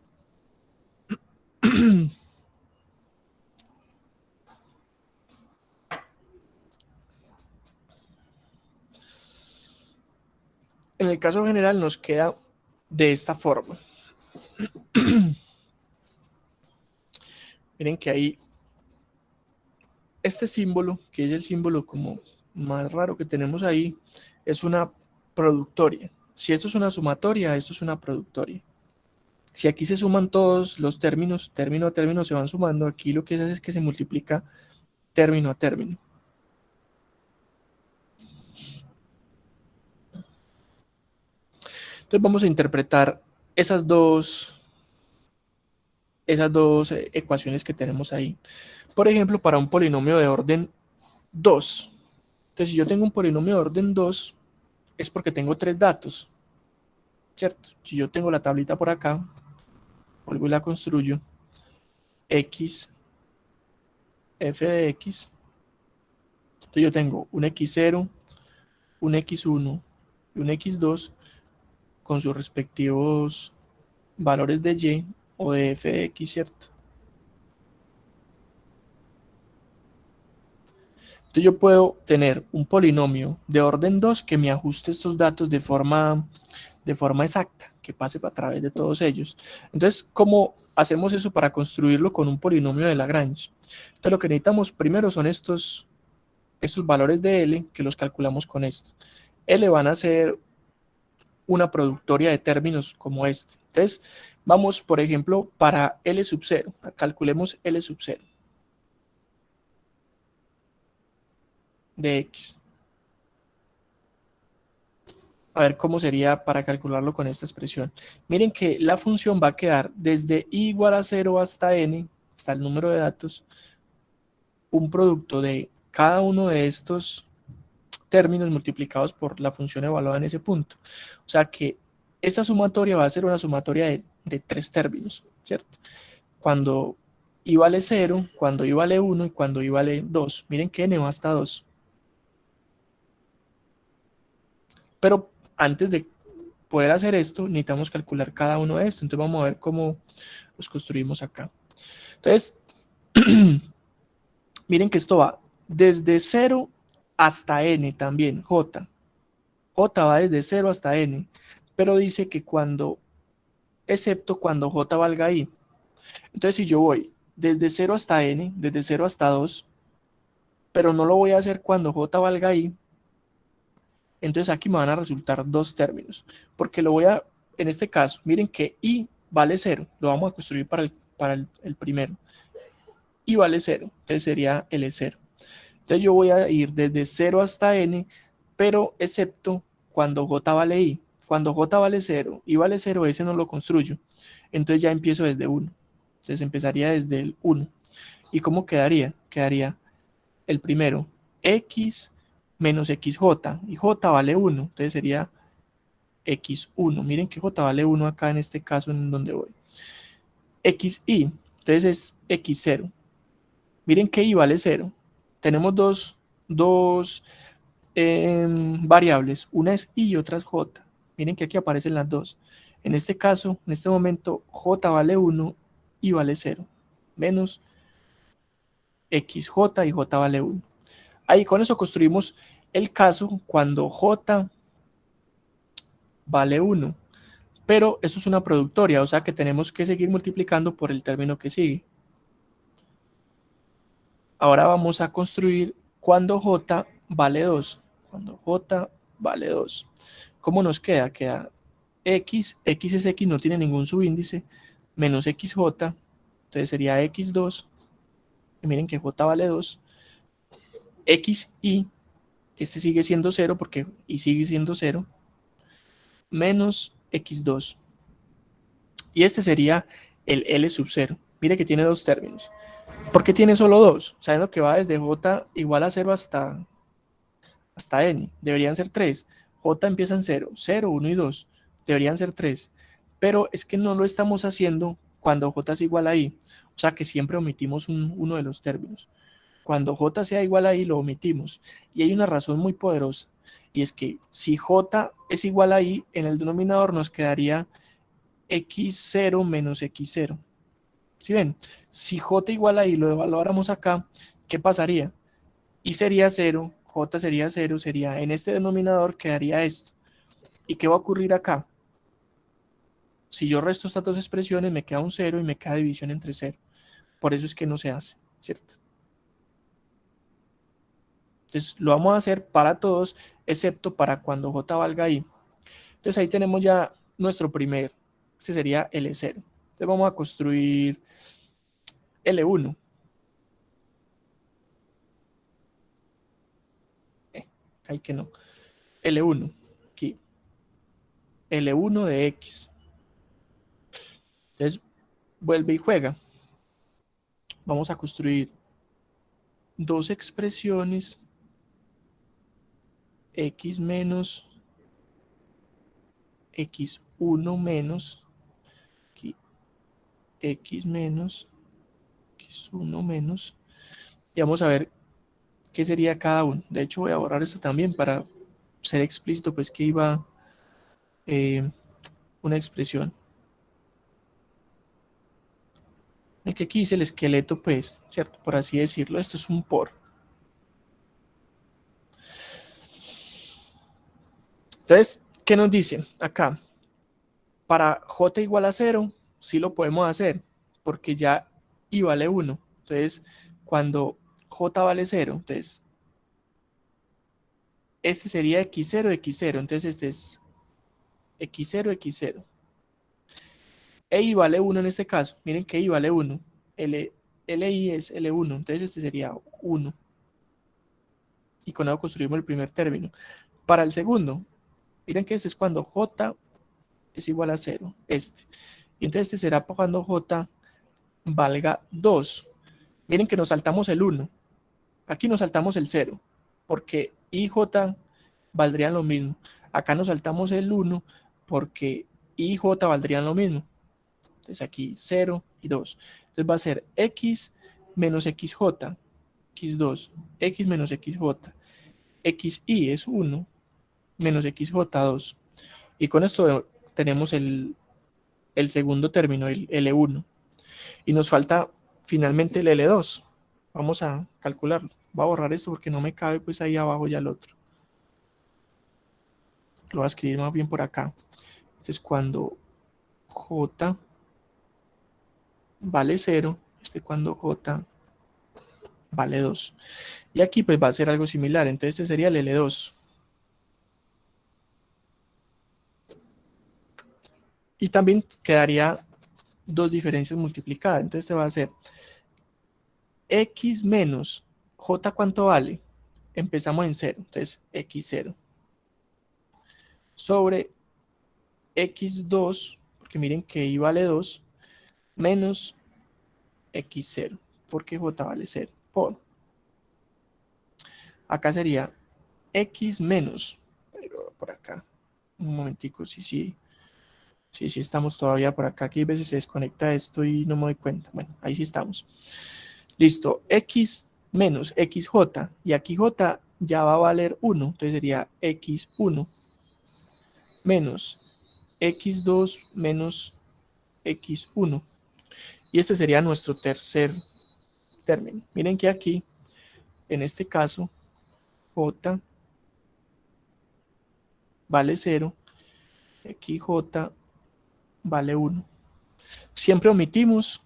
En el caso general nos queda de esta forma. Miren que ahí este símbolo, que es el símbolo como más raro que tenemos ahí, es una productoria. Si esto es una sumatoria, esto es una productoria. Si aquí se suman todos los términos, término a término se van sumando, aquí lo que se hace es que se multiplica término a término. Entonces vamos a interpretar esas dos ecuaciones que tenemos ahí. Por ejemplo, para un polinomio de orden 2. Entonces, si yo tengo un polinomio de orden 2, es porque tengo tres datos, ¿cierto? Si yo tengo la tablita por acá, vuelvo y la construyo, x, f de x, entonces yo tengo un x0, un x1 y un x2 con sus respectivos valores de y o de f de x, ¿cierto? Entonces yo puedo tener un polinomio de orden 2 que me ajuste estos datos de forma exacta, que pase a través de todos ellos. Entonces, ¿cómo hacemos eso para construirlo con un polinomio de Lagrange? Entonces lo que necesitamos primero son estos valores de L, que los calculamos con esto. L van a ser una productoria de términos como este. Entonces, vamos, por ejemplo, para L sub 0. Calculemos L sub 0 de X. A ver cómo sería para calcularlo con esta expresión. Miren que la función va a quedar desde i igual a 0 hasta n, hasta el número de datos, un producto de cada uno de estos términos multiplicados por la función evaluada en ese punto. O sea que esta sumatoria va a ser una sumatoria de tres términos, ¿cierto? Cuando i vale 0, cuando i vale 1 y cuando i vale 2. Miren que n va hasta 2. Pero antes de poder hacer esto, necesitamos calcular cada uno de estos. Entonces vamos a ver cómo los construimos acá. Entonces, miren que esto va desde 0 hasta n también, j. J va desde 0 hasta n, pero dice que excepto cuando j valga i. Entonces si yo voy desde 0 hasta n, desde 0 hasta 2, pero no lo voy a hacer cuando j valga i, entonces aquí me van a resultar dos términos, porque lo voy a, en este caso, miren que i vale 0, lo vamos a construir para el primero. I vale 0, entonces sería L0. Entonces yo voy a ir desde 0 hasta n, pero excepto cuando j vale i. Cuando j vale 0, i vale 0, ese no lo construyo. Entonces ya empiezo desde 1. Entonces empezaría desde el 1. ¿Y cómo quedaría? Quedaría el primero, x menos xj, y j vale 1, entonces sería x1. Miren que j vale 1 acá en este caso en donde voy. xi, entonces es x0. Miren que i vale 0. Tenemos dos variables, una es i y otra es j. Miren que aquí aparecen las dos. En este caso, en este momento, j vale 1, i vale 0, menos xj y j vale 1. Ahí con eso construimos el caso cuando j vale 1. Pero eso es una productoria, o sea que tenemos que seguir multiplicando por el término que sigue. Ahora vamos a construir cuando j vale 2. Cuando j vale 2. ¿Cómo nos queda? Queda x es x, no tiene ningún subíndice, menos xj, entonces sería x2, y miren que j vale 2, xy, este sigue siendo 0 porque y sigue siendo 0, menos x2, y este sería el L sub 0. Mire que tiene dos términos. ¿Por qué tiene solo dos? Sabiendo que va desde j igual a 0 hasta n, deberían ser 3. J empieza en 0, 0, 1 y 2, deberían ser 3. Pero es que no lo estamos haciendo cuando j es igual a i, o sea que siempre omitimos uno de los términos. Cuando j sea igual a i lo omitimos. Y hay una razón muy poderosa, y es que si j es igual a i, en el denominador nos quedaría x0 menos x0. ¿Sí ven? Si j igual a i lo evaluáramos acá, ¿qué pasaría? I sería 0, j sería 0, sería en este denominador quedaría esto. ¿Y qué va a ocurrir acá? Si yo resto estas dos expresiones me queda un 0 y me queda división entre 0. Por eso es que no se hace, ¿cierto? Entonces lo vamos a hacer para todos, excepto para cuando j valga i. Entonces ahí tenemos ya nuestro primer, este sería L0. Entonces vamos a construir L1. Ahí que no. L1, aquí. L1 de X. Entonces vuelve y juega. Vamos a construir dos expresiones, X menos X1 menos, aquí, X menos X1 menos, y vamos a ver qué sería cada uno. De hecho voy a borrar esto también para ser explícito, pues que iba una expresión. El que aquí hice el esqueleto, pues, ¿cierto? Por así decirlo, esto es un por. Entonces, ¿qué nos dice acá? Para j igual a 0, sí lo podemos hacer, porque ya i vale 1. Entonces, cuando j vale 0, entonces, este sería x0, x0. Entonces, este es x0, x0. E i vale 1 en este caso. Miren que i vale 1. Li es L1. Entonces, este sería 1. Y con eso construimos el primer término. Para el segundo, miren que este es cuando j es igual a 0. Este. Y entonces este será cuando j valga 2. Miren que nos saltamos el 1. Aquí nos saltamos el 0. Porque i y j valdrían lo mismo. Acá nos saltamos el 1 porque i y j valdrían lo mismo. Entonces aquí 0 y 2. Entonces va a ser x menos xj, x2, x menos xj, xi es 1, menos xj2. Y con esto tenemos el segundo término, el L1. Y nos falta finalmente el L2. Vamos a calcularlo. Voy a borrar esto porque no me cabe pues ahí abajo ya el otro. Lo voy a escribir más bien por acá. Este es cuando j vale 0. Este cuando j vale 2. Y aquí pues va a ser algo similar. Entonces este sería el L2. Y también quedaría dos diferencias multiplicadas. Entonces este va a ser x menos j, ¿cuánto vale? Empezamos en 0. Entonces x0 sobre x2, porque miren que i vale 2, menos x0, porque j vale 0, por. Acá sería x menos, por acá, un momentico, sí, estamos todavía por acá, que a veces se desconecta esto y no me doy cuenta. Bueno, ahí sí estamos. Listo, x menos xj, y aquí j ya va a valer 1, entonces sería x1 menos x2 menos x1. Y este sería nuestro tercer término. Miren que aquí, en este caso, j vale 0. xj vale 1. Siempre omitimos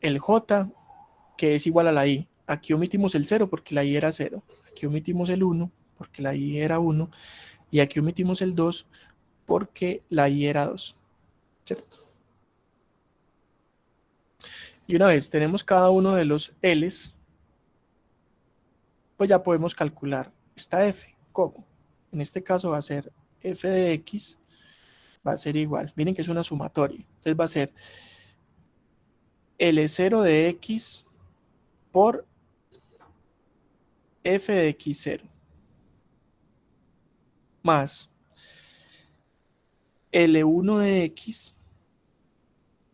el j, que es igual a la i. Aquí omitimos el 0 porque la i era 0. Aquí omitimos el 1 porque la i era 1. Y aquí omitimos el 2 porque la i era 2. ¿Cierto? Y una vez tenemos cada uno de los L's, pues ya podemos calcular esta f. ¿Cómo? En este caso va a ser f de x, va a ser igual. Miren que es una sumatoria. Entonces va a ser L0 de x por f de x0 más L1 de x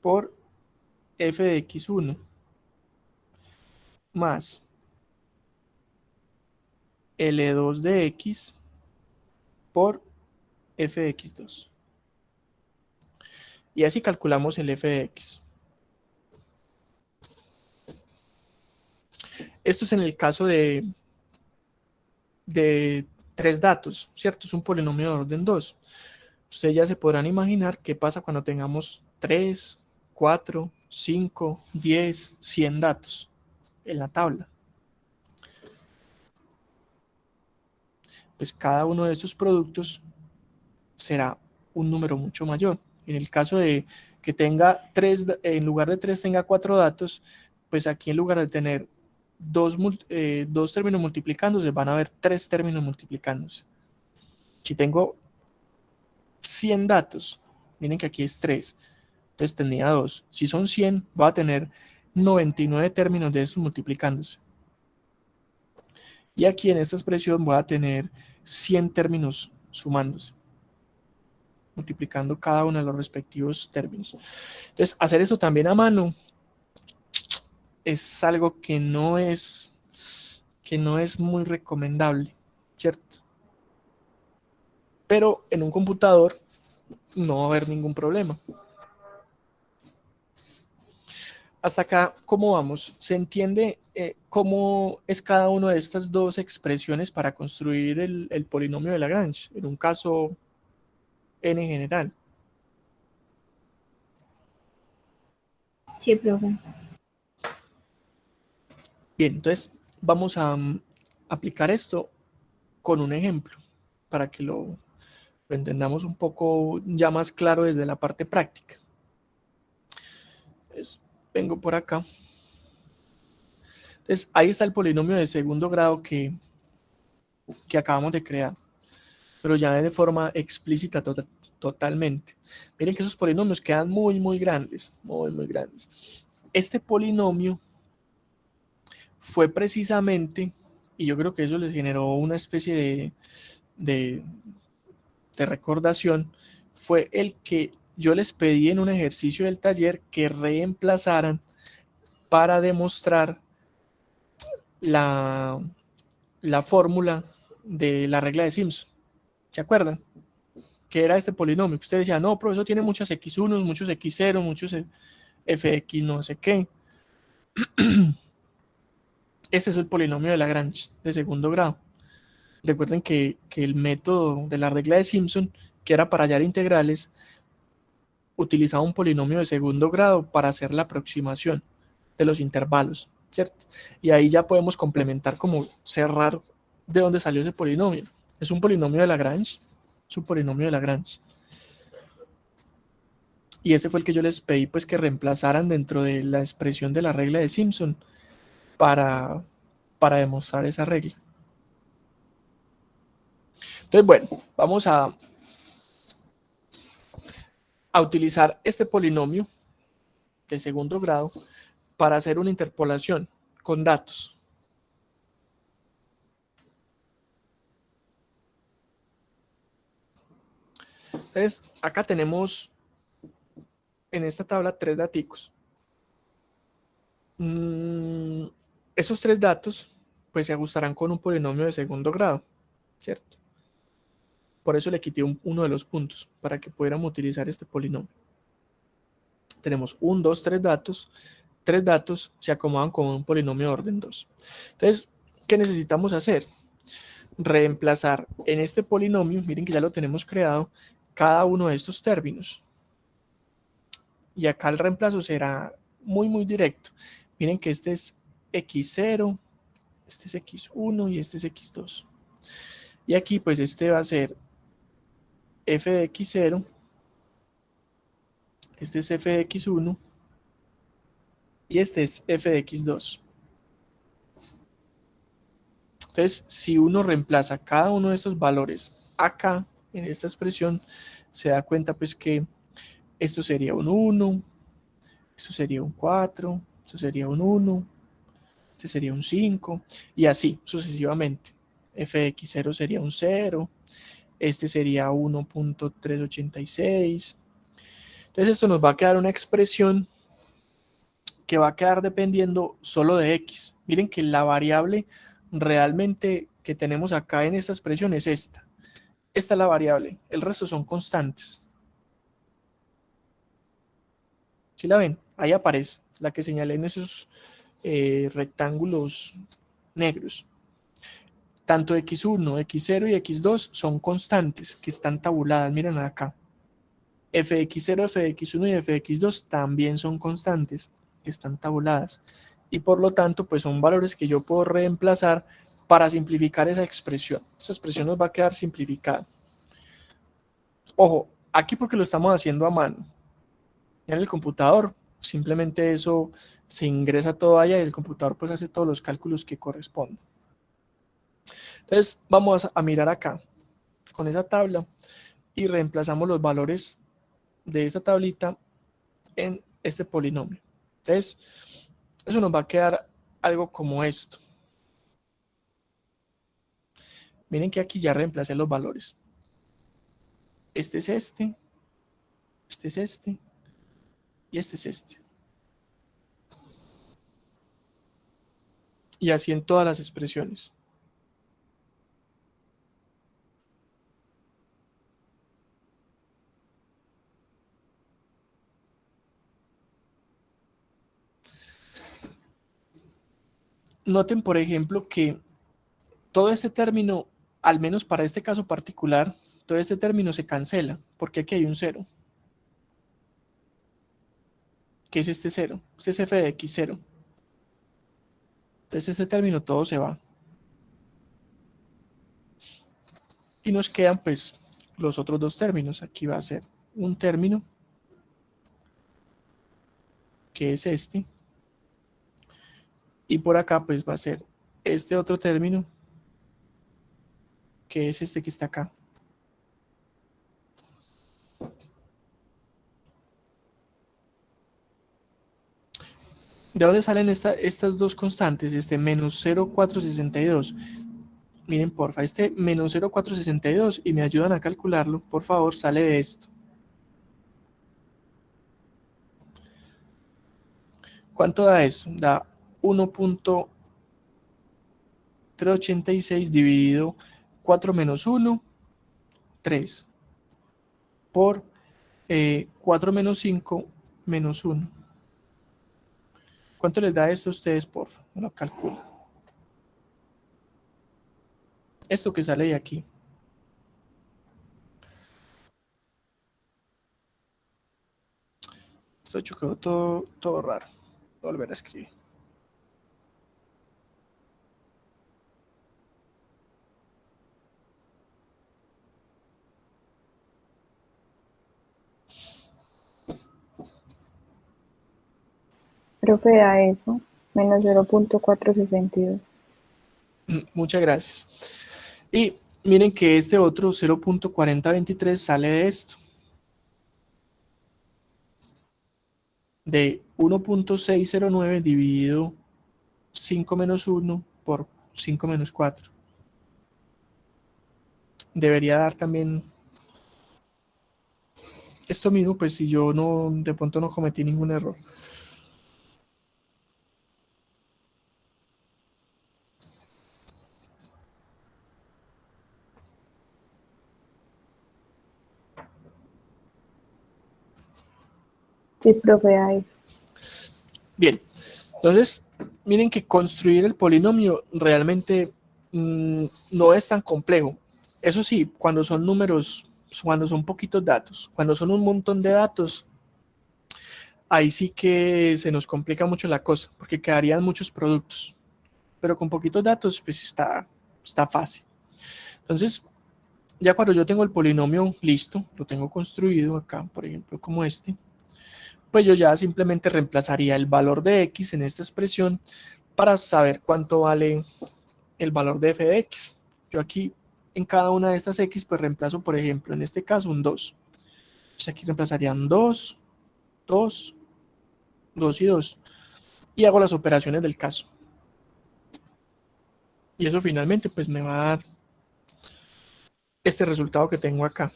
por f de x1 más L2 de x por f de x2. Y así calculamos el f de x. Esto es en el caso de 3 datos, ¿cierto? Es un polinomio de orden 2. Ustedes ya se podrán imaginar qué pasa cuando tengamos 3, 4, 5, 10, 100 datos en la tabla. Pues cada uno de estos productos será un número mucho mayor. En el caso de que tenga 3, en lugar de 3 tenga 4 datos, pues aquí en lugar de tener 2 términos multiplicándose, van a haber 3 términos multiplicándose. Si tengo 100 datos, miren que aquí es 3, entonces tendría 2. Si son 100, voy a tener 99 términos de estos multiplicándose. Y aquí en esta expresión voy a tener 100 términos sumándose, multiplicando cada uno de los respectivos términos. Entonces, hacer eso también a mano es algo que no es muy recomendable, ¿cierto? Pero en un computador no va a haber ningún problema. Hasta acá, ¿cómo vamos? ¿Se entiende cómo es cada una de estas dos expresiones para construir el polinomio de Lagrange? En un caso n general. Sí, profe. Bien, entonces vamos a aplicar esto con un ejemplo para que lo entendamos un poco ya más claro desde la parte práctica. Entonces, vengo por acá. Entonces, ahí está el polinomio de segundo grado que acabamos de crear, pero ya de forma explícita totalmente. Miren que esos polinomios quedan muy grandes, muy grandes. Este polinomio fue precisamente, y yo creo que eso les generó una especie de recordación, fue el que yo les pedí en un ejercicio del taller que reemplazaran para demostrar la fórmula de la regla de Simpson. ¿Se acuerdan? Que era este polinomio. Usted decía, no, profesor, tiene muchas x1, muchos x0, muchos fx, no sé qué. Este es el polinomio de Lagrange de segundo grado. Recuerden que el método de la regla de Simpson, que era para hallar integrales, utilizaba un polinomio de segundo grado para hacer la aproximación de los intervalos, ¿cierto? Y ahí ya podemos complementar, como cerrar de dónde salió ese polinomio. Es un polinomio de Lagrange, es un polinomio de Lagrange. Y ese fue el que yo les pedí pues que reemplazaran dentro de la expresión de la regla de Simpson para demostrar esa regla. Entonces, bueno, vamos a utilizar este polinomio de segundo grado para hacer una interpolación con datos. Entonces, acá tenemos en esta tabla 3 daticos. Esos 3 datos pues se ajustarán con un polinomio de segundo grado, ¿cierto? Por eso le quité uno de los puntos, para que pudiéramos utilizar este polinomio. Tenemos 1, 2, 3 datos. 3 datos se acomodan como un polinomio de orden 2. Entonces, ¿qué necesitamos hacer? Reemplazar en este polinomio, miren que ya lo tenemos creado, cada uno de estos términos. Y acá el reemplazo será muy directo. Miren que este es x0, este es x1 y este es x2. Y aquí pues este va a ser f de x0, este es f de x1 y este es f de x2. Entonces, si uno reemplaza cada uno de estos valores acá, en esta expresión, se da cuenta pues que esto sería un 1, esto sería un 4, esto sería un 1, este sería un 5, y así sucesivamente. F de x0 sería un 0, este sería 1.386. Entonces esto nos va a quedar una expresión que va a quedar dependiendo solo de x. Miren que la variable realmente que tenemos acá en esta expresión es esta. Esta es la variable, el resto son constantes. ¿Sí la ven? Ahí aparece, la que señalé en esos rectángulos negros. Tanto x1, x0 y x2 son constantes que están tabuladas, miren acá. f de x0, f de x1 y f de x2 también son constantes que están tabuladas. Y por lo tanto, pues son valores que yo puedo reemplazar para simplificar esa expresión. Esa expresión nos va a quedar simplificada. Ojo, aquí porque lo estamos haciendo a mano. En el computador, simplemente eso se ingresa todo allá y el computador pues hace todos los cálculos que corresponden. Entonces vamos a mirar acá con esa tabla y reemplazamos los valores de esta tablita en este polinomio. Entonces eso nos va a quedar algo como esto. Miren que aquí ya reemplacé los valores. Este es este, este es este y este es este. Y así en todas las expresiones. Noten, por ejemplo, que todo este término, al menos para este caso particular, todo este término se cancela, porque aquí hay un 0. ¿Qué es este 0? Este es f de x0. Entonces este término todo se va. Y nos quedan pues los otros dos términos. Aquí va a ser un término, que es este. Y por acá pues va a ser este otro término, que es este que está acá. ¿De dónde salen estas dos constantes? Este menos 0,462. Miren, porfa, este menos 0,462 y me ayudan a calcularlo, por favor, sale de esto. ¿Cuánto da eso? Da 1.386 dividido 4 menos 1, 3. Por 4 menos 5 menos 1. ¿Cuánto les da esto a ustedes, porfa? Me lo calculo. Esto que sale de aquí. Esto quedó todo raro. Voy a volver a escribir. Profe, da eso, menos 0.462. Muchas gracias. Y miren que este otro 0.4023 sale de esto. De 1.609 dividido 5 menos 1 por 5 menos 4. Debería dar también esto mismo, pues si yo no, de pronto no cometí ningún error. Sí, profe, da eso. Bien, entonces miren que construir el polinomio realmente no es tan complejo. Eso sí, cuando son números cuando son poquitos datos. Cuando son un montón de datos, ahí sí que se nos complica mucho la cosa, porque quedarían muchos productos. Pero con poquitos datos, pues está fácil. Entonces, ya cuando yo tengo el polinomio listo, lo tengo construido acá, por ejemplo, como este, pues yo ya simplemente reemplazaría el valor de x en esta expresión para saber cuánto vale el valor de f de x. Yo aquí en cada una de estas x pues reemplazo, por ejemplo, en este caso un 2. Entonces aquí reemplazarían 2, 2, 2 y 2. Y hago las operaciones del caso. Y eso finalmente pues me va a dar este resultado que tengo acá.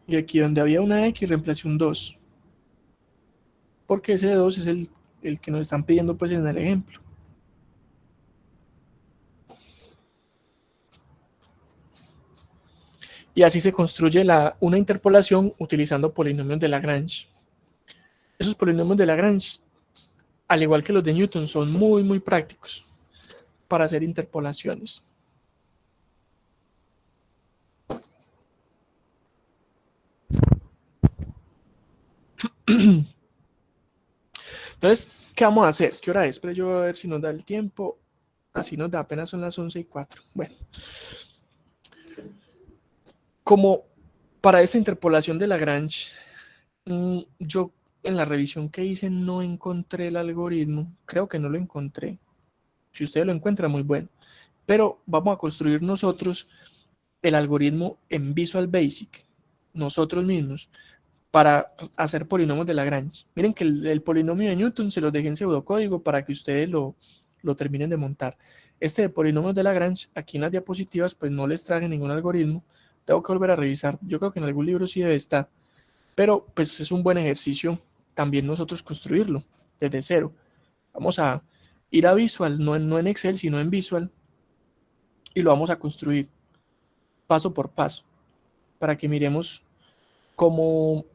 Y aquí donde había una x reemplacé un 2. Porque ese 2 es el que nos están pidiendo pues en el ejemplo. Y así se construye una interpolación utilizando polinomios de Lagrange. Esos polinomios de Lagrange, al igual que los de Newton, son muy, muy prácticos para hacer interpolaciones. Entonces, ¿qué vamos a hacer? ¿Qué hora es? Pero yo voy a ver si nos da el tiempo. Así nos da, apenas son las 11:04. Bueno, como para esta interpolación de Lagrange, yo en la revisión que hice no encontré el algoritmo. Creo que no lo encontré. Si ustedes lo encuentran, muy bueno. Pero vamos a construir nosotros el algoritmo en Visual Basic, nosotros mismos, para hacer polinomios de Lagrange. Miren que el polinomio de Newton se los dejé en pseudocódigo para que ustedes lo terminen de montar. Este de polinomios de Lagrange, aquí en las diapositivas, pues no les traje ningún algoritmo. Tengo que volver a revisar. Yo creo que en algún libro sí debe estar. Pero pues es un buen ejercicio también nosotros construirlo desde cero. Vamos a ir a Visual, no en Excel, sino en Visual. Y lo vamos a construir paso por paso para que miremos cómo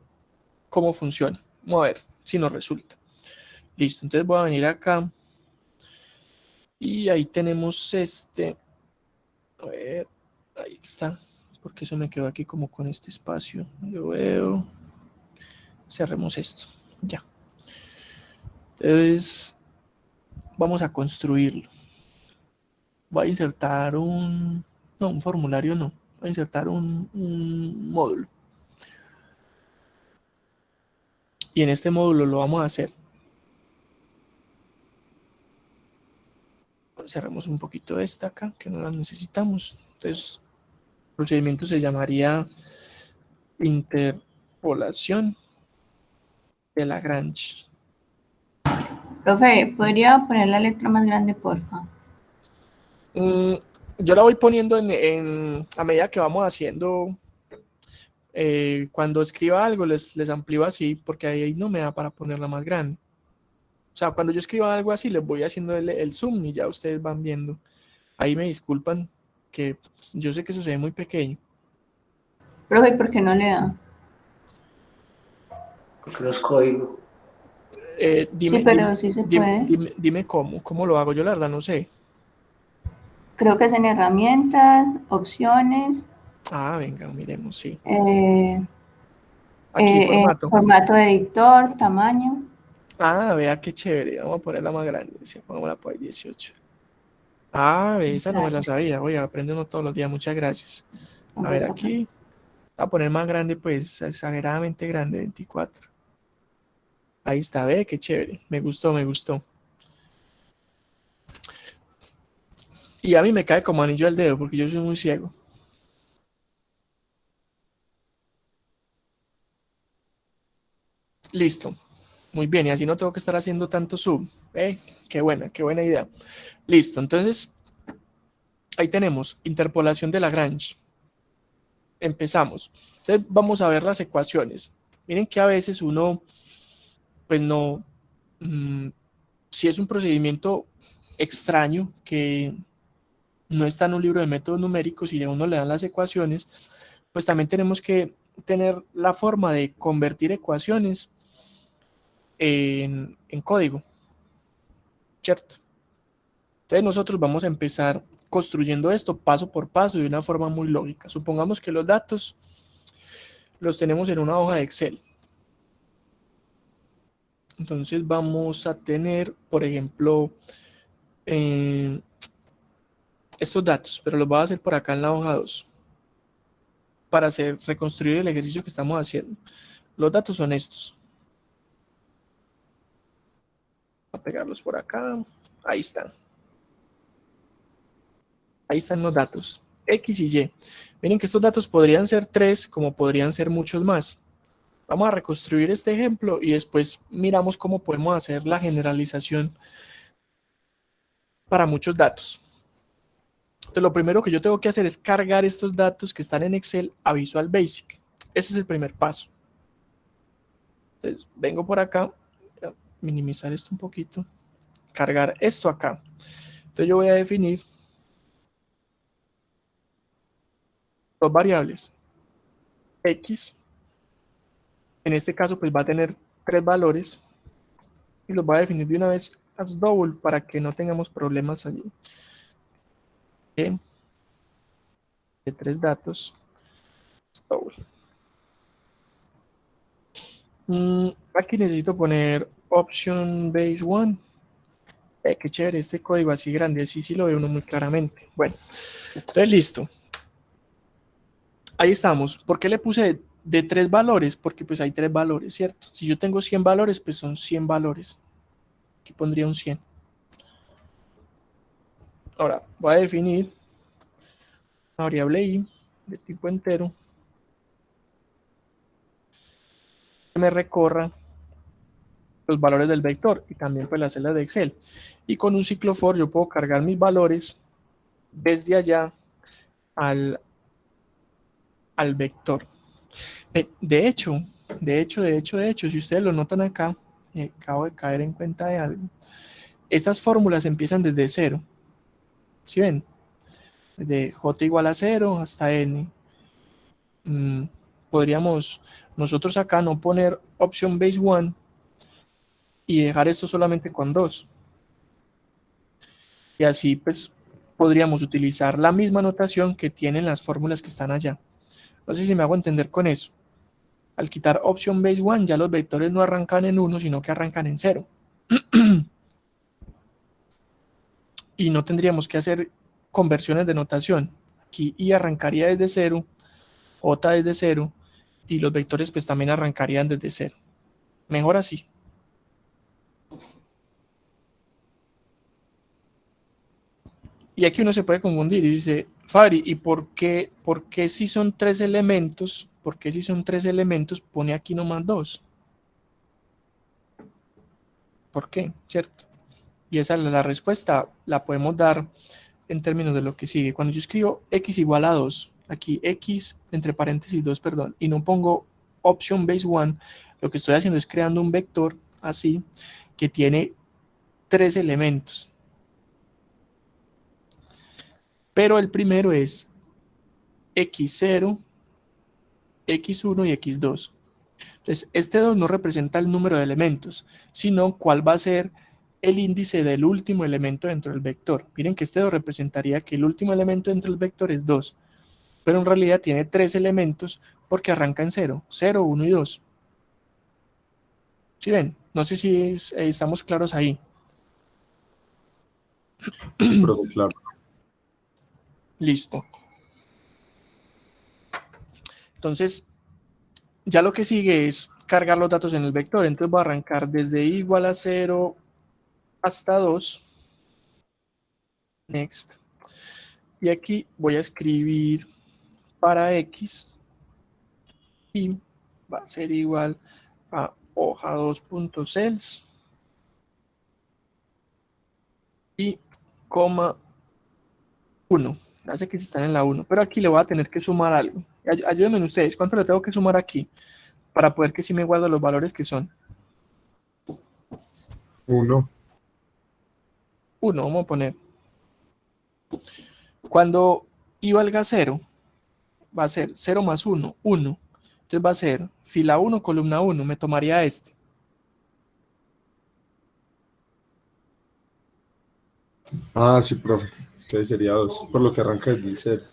funciona. Vamos a ver si nos resulta. Listo, entonces voy a venir acá y ahí tenemos este. A ver, ahí está, porque eso me quedó aquí como con este espacio. Yo veo. Cerremos esto, ya. Entonces, vamos a construirlo. Voy a insertar un formulario no. Voy a insertar un módulo. Y en este módulo lo vamos a hacer. Cerremos un poquito esta acá, que no la necesitamos. Entonces, el procedimiento se llamaría interpolación de Lagrange. Profe, ¿podría poner la letra más grande, porfa? Yo la voy poniendo a medida que vamos haciendo. Cuando escriba algo les amplío así, porque ahí no me da para ponerla más grande. O sea, cuando yo escriba algo así, les voy haciendo el zoom y ya ustedes van viendo. Ahí me disculpan, que yo sé que eso se ve muy pequeño. Profe, ¿por qué no le da? Porque no es código. Dime, Sí, pero sí se puede. dime cómo lo hago. Yo la verdad no sé. Creo que es en herramientas, opciones, Ah, venga, miremos, sí. Aquí, Aquí, formato. formato de editor, tamaño. Ah, vea qué chévere. Vamos a ponerla más grande. Sí, pongámosla por ahí 18. Ah, esa no me la sabía. Oye, aprende uno todos los días. Muchas gracias. A ver, aquí. Voy a poner más grande, pues, exageradamente grande, 24. Ahí está, ve, qué chévere. Me gustó, me gustó. Y a mí me cae como anillo al dedo, porque yo soy muy ciego. Listo. Muy bien, y así no tengo que estar haciendo tanto zoom. Qué buena idea. Listo, entonces, ahí tenemos interpolación de Lagrange. Empezamos. Entonces, vamos a ver las ecuaciones. Miren que a veces uno, pues no, si es un procedimiento extraño que no está en un libro de métodos numéricos y a uno le dan las ecuaciones, pues también tenemos que tener la forma de convertir ecuaciones en código, ¿cierto? Entonces nosotros vamos a empezar construyendo esto paso por paso de una forma muy lógica. Supongamos que los datos los tenemos en una hoja de Excel. Entonces vamos a tener, por ejemplo, estos datos, pero los voy a hacer por acá en la hoja 2 para reconstruir el ejercicio que estamos haciendo. Los datos son estos. Voy a pegarlos por acá. Ahí están. Ahí están los datos, X y Y. Miren que estos datos podrían ser 3, como podrían ser muchos más. Vamos a reconstruir este ejemplo y después miramos cómo podemos hacer la generalización para muchos datos. Entonces, lo primero que yo tengo que hacer es cargar estos datos que están en Excel a Visual Basic. Ese es el primer paso. Entonces, vengo por acá, voy a minimizar esto un poquito, cargar esto acá. Entonces, yo voy a definir dos variables. X, en este caso, pues va a tener 3 valores y los voy a definir de una vez as double para que no tengamos problemas allí. De 3 datos double. Aquí necesito poner option base 1. Qué chévere este código así grande, así sí lo ve uno muy claramente. Bueno, entonces listo. Ahí estamos. ¿Por qué le puse de 3 valores? Porque pues hay 3 valores, ¿cierto? Si yo tengo 100 valores, pues son 100 valores. Aquí pondría un 100. Ahora voy a definir una variable i de tipo entero que me recorra los valores del vector y también pues las celdas de Excel. Y con un ciclo for yo puedo cargar mis valores desde allá al vector. De hecho, si ustedes lo notan acá, acabo de caer en cuenta de algo. Estas fórmulas empiezan desde 0. ¿Sí ven? De j igual a 0 hasta n. Podríamos nosotros acá no poner option base 1 y dejar esto solamente con 2. Y así pues podríamos utilizar la misma notación que tienen las fórmulas que están allá. No sé si me hago entender con eso. Al quitar option base 1 ya los vectores no arrancan en 1, sino que arrancan en 0. Y no tendríamos que hacer conversiones de notación. Aquí i arrancaría desde 0, j desde 0, y los vectores pues también arrancarían desde 0. Mejor así. Y aquí uno se puede confundir y dice, Fabri, ¿y por qué si son 3 elementos, pone aquí nomás 2? ¿Por qué? ¿Cierto? Y esa es la respuesta, la podemos dar en términos de lo que sigue. Cuando yo escribo x igual a 2, aquí x entre paréntesis 2, perdón, y no pongo option base 1, lo que estoy haciendo es creando un vector así que tiene 3 elementos. Pero el primero es x0, x1 y x2. Entonces, este 2 no representa el número de elementos, sino cuál va a ser el índice del último elemento dentro del vector. Miren que este 2 representaría que el último elemento dentro del vector es 2, pero en realidad tiene 3 elementos porque arranca en 0, 0, 1 y 2. ¿Sí ven? No sé si estamos claros ahí. Sí, profe, claro. Listo. Entonces, ya lo que sigue es cargar los datos en el vector. Entonces voy a arrancar desde i igual a 0 hasta 2. Next. Y aquí voy a escribir para x y va a ser igual a hoja 2.cells y coma 1. Hace que están en la 1, pero aquí le voy a tener que sumar algo. Ayúdenme ustedes, ¿cuánto le tengo que sumar aquí? Para poder que sí me guarde los valores que son. 1. 1, vamos a poner. Cuando i valga 0, va a ser 0 más 1, 1. Entonces va a ser fila 1, columna 1, me tomaría este. Ah, sí, profe. Entonces sería 2, por lo que arranca desde el 0.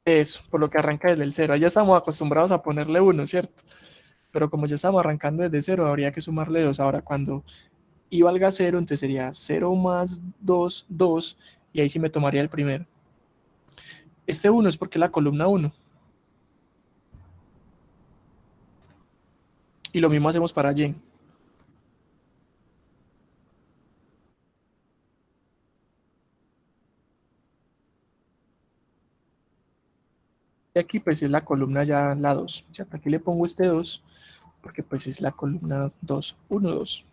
Eso, por lo que arranca desde el 0. Ya estamos acostumbrados a ponerle 1, ¿cierto? Pero como ya estamos arrancando desde 0, habría que sumarle 2. Ahora, cuando y valga 0, entonces sería 0 más 2, 2, y ahí sí me tomaría el primero. Este 1 es porque es la columna 1. Y lo mismo hacemos para y. Y aquí pues es la columna ya la 2. ¿Cierto? Aquí le pongo este 2 porque pues es la columna 2. 1, 2.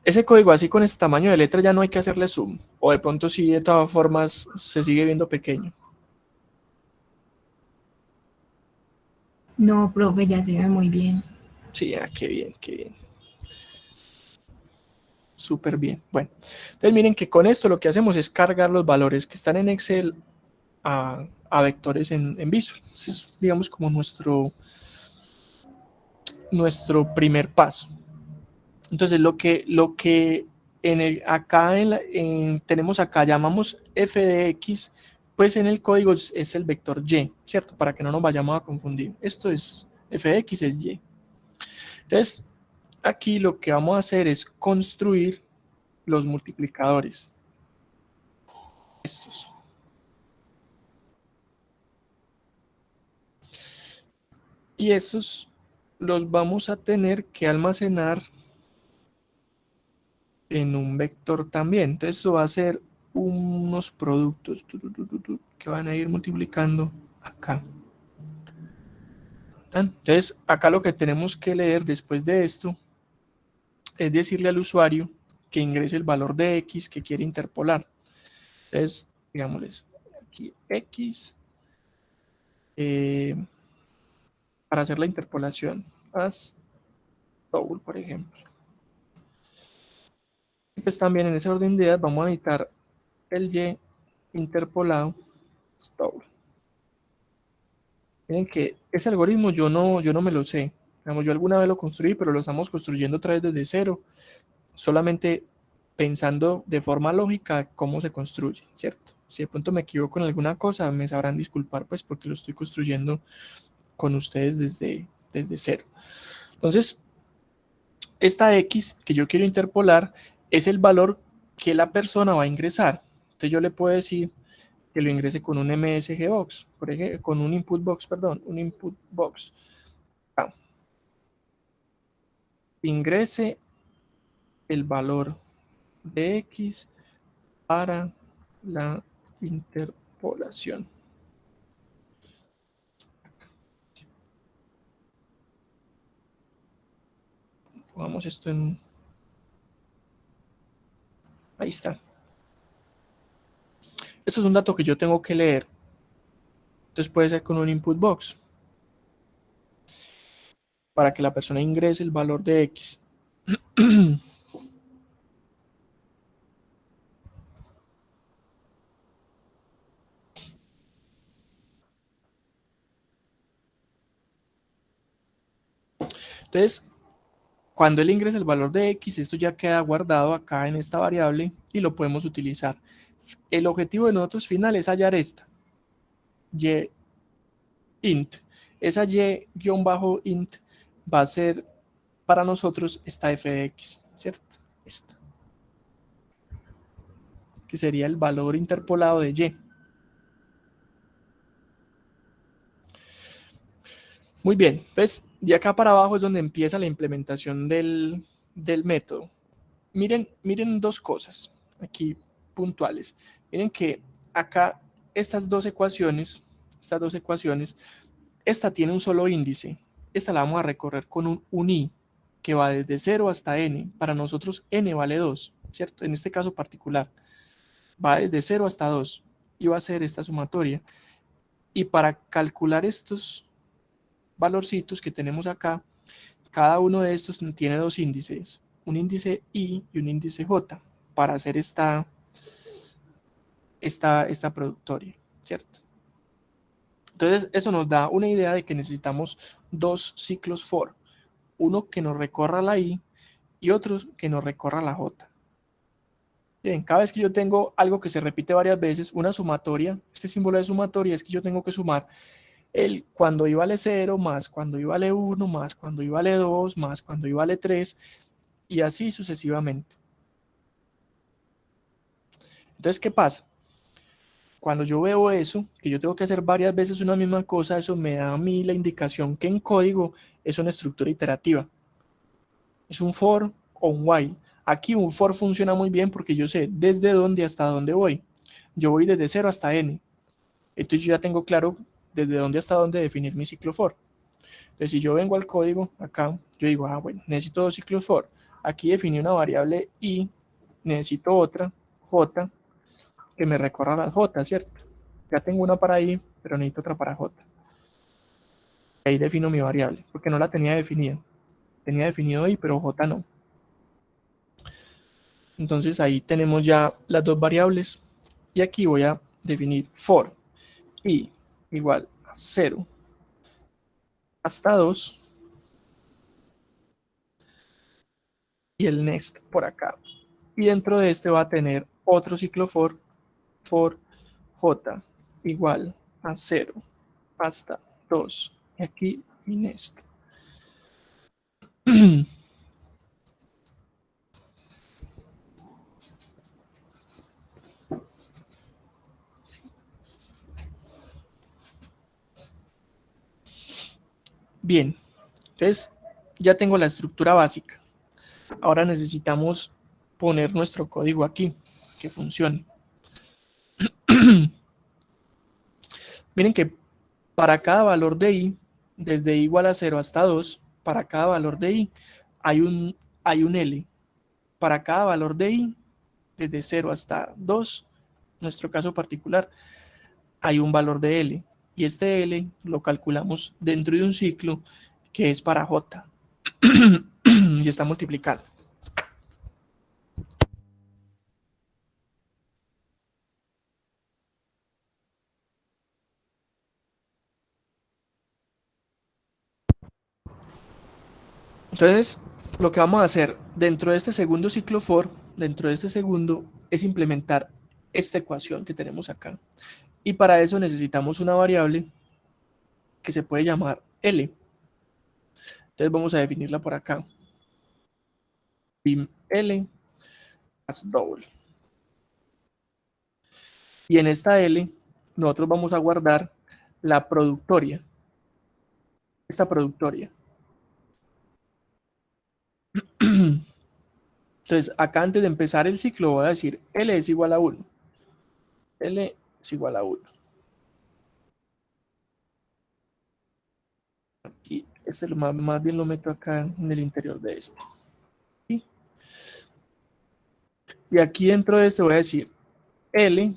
Ese código así con este tamaño de letra ya no hay que hacerle zoom. O de pronto sí, de todas formas se sigue viendo pequeño. No, profe, ya se ve muy bien. Sí, qué bien, qué bien. Súper bien. Bueno, entonces miren que con esto lo que hacemos es cargar los valores que están en Excel a vectores en Visual. Es, digamos, como nuestro primer paso. Entonces lo que acá tenemos acá, llamamos f de x, pues en el código es el vector y, ¿cierto? Para que no nos vayamos a confundir. Esto es f de x, es y. Entonces, aquí lo que vamos a hacer es construir los multiplicadores. Estos. Y estos los vamos a tener que almacenar en un vector también. Entonces esto va a ser unos productos que van a ir multiplicando acá. Entonces acá lo que tenemos que leer después de esto es decirle al usuario que ingrese el valor de x que quiere interpolar. Entonces digámosles aquí x para hacer la interpolación as double, por ejemplo. Y pues también en ese orden de ideas vamos a editar el y interpolado double. Miren que ese algoritmo yo no me lo sé. Digamos, yo alguna vez lo construí, pero lo estamos construyendo otra vez desde cero, solamente pensando de forma lógica cómo se construye, ¿cierto? Si de pronto me equivoco en alguna cosa, me sabrán disculpar, pues porque lo estoy construyendo con ustedes desde cero. Entonces, esta x que yo quiero interpolar es el valor que la persona va a ingresar. Entonces yo le puedo decir que lo ingrese con un MSG box, por ejemplo, con un input box, perdón, un input box. Ingrese el valor de x para la interpolación. Pongamos esto en... Ahí está. Esto es un dato que yo tengo que leer. Entonces puede ser con un input box, para que la persona ingrese el valor de x. Entonces, cuando él ingresa el valor de x, esto ya queda guardado acá en esta variable y lo podemos utilizar. El objetivo de nosotros final es hallar esta y int. Esa y-int va a ser para nosotros esta f de x, ¿cierto? Esta. Que sería el valor interpolado de y. Muy bien, entonces de acá para abajo es donde empieza la implementación del método. Miren dos cosas aquí puntuales. Miren que acá estas dos ecuaciones, esta tiene un solo índice. Esta la vamos a recorrer con un i que va desde 0 hasta n. Para nosotros n vale 2, ¿cierto? En este caso particular. Va desde 0 hasta 2 y va a ser esta sumatoria. Y para calcular estos valorcitos que tenemos acá, cada uno de estos tiene dos índices, un índice i y un índice j, para hacer esta productoria, ¿cierto? Entonces eso nos da una idea de que necesitamos dos ciclos for, uno que nos recorra la I y otros que nos recorra la J. Bien, cada vez que yo tengo algo que se repite varias veces, una sumatoria, este símbolo de sumatoria es que yo tengo que sumar el cuando I vale 0 más cuando I vale 1 más cuando I vale 2 más cuando I vale 3 y así sucesivamente. Entonces, ¿qué pasa? Cuando yo veo eso, que yo tengo que hacer varias veces una misma cosa, eso me da a mí la indicación que en código es una estructura iterativa. Es un for o un while. Aquí un for funciona muy bien porque yo sé desde dónde hasta dónde voy. Yo voy desde 0 hasta n. Entonces yo ya tengo claro desde dónde hasta dónde definir mi ciclo for. Entonces si yo vengo al código acá, yo digo, bueno, necesito 2 ciclos for. Aquí definí una variable i, necesito otra, j, que me recorra las j, ¿cierto? Ya tengo una para i, pero necesito otra para j. Ahí defino mi variable, porque no la tenía definida. Tenía definido i, pero j no. Entonces ahí tenemos ya las dos variables. Y aquí voy a definir for i igual a 0 hasta 2. Y el next por acá. Y dentro de este va a tener otro ciclo for j igual a 0 hasta 2. Y aquí mi next. Bien, entonces ya tengo la estructura básica. Ahora necesitamos poner nuestro código aquí, que funcione. Miren que para cada valor de i, desde i igual a 0 hasta 2, para cada valor de i hay un L. Para cada valor de i, desde 0 hasta 2, en nuestro caso particular, hay un valor de L. Y este L lo calculamos dentro de un ciclo que es para J. Y está multiplicando. Entonces, lo que vamos a hacer dentro de este segundo ciclo for, dentro de este segundo, es implementar esta ecuación que tenemos acá. Y para eso necesitamos una variable que se puede llamar L. Entonces vamos a definirla por acá. L as double. Y en esta L, nosotros vamos a guardar la productoria. Esta productoria. Entonces, acá antes de empezar el ciclo voy a decir L es igual a 1. L es igual a 1. Aquí, este más bien lo meto acá en el interior de este. ¿Sí? Y aquí dentro de este voy a decir L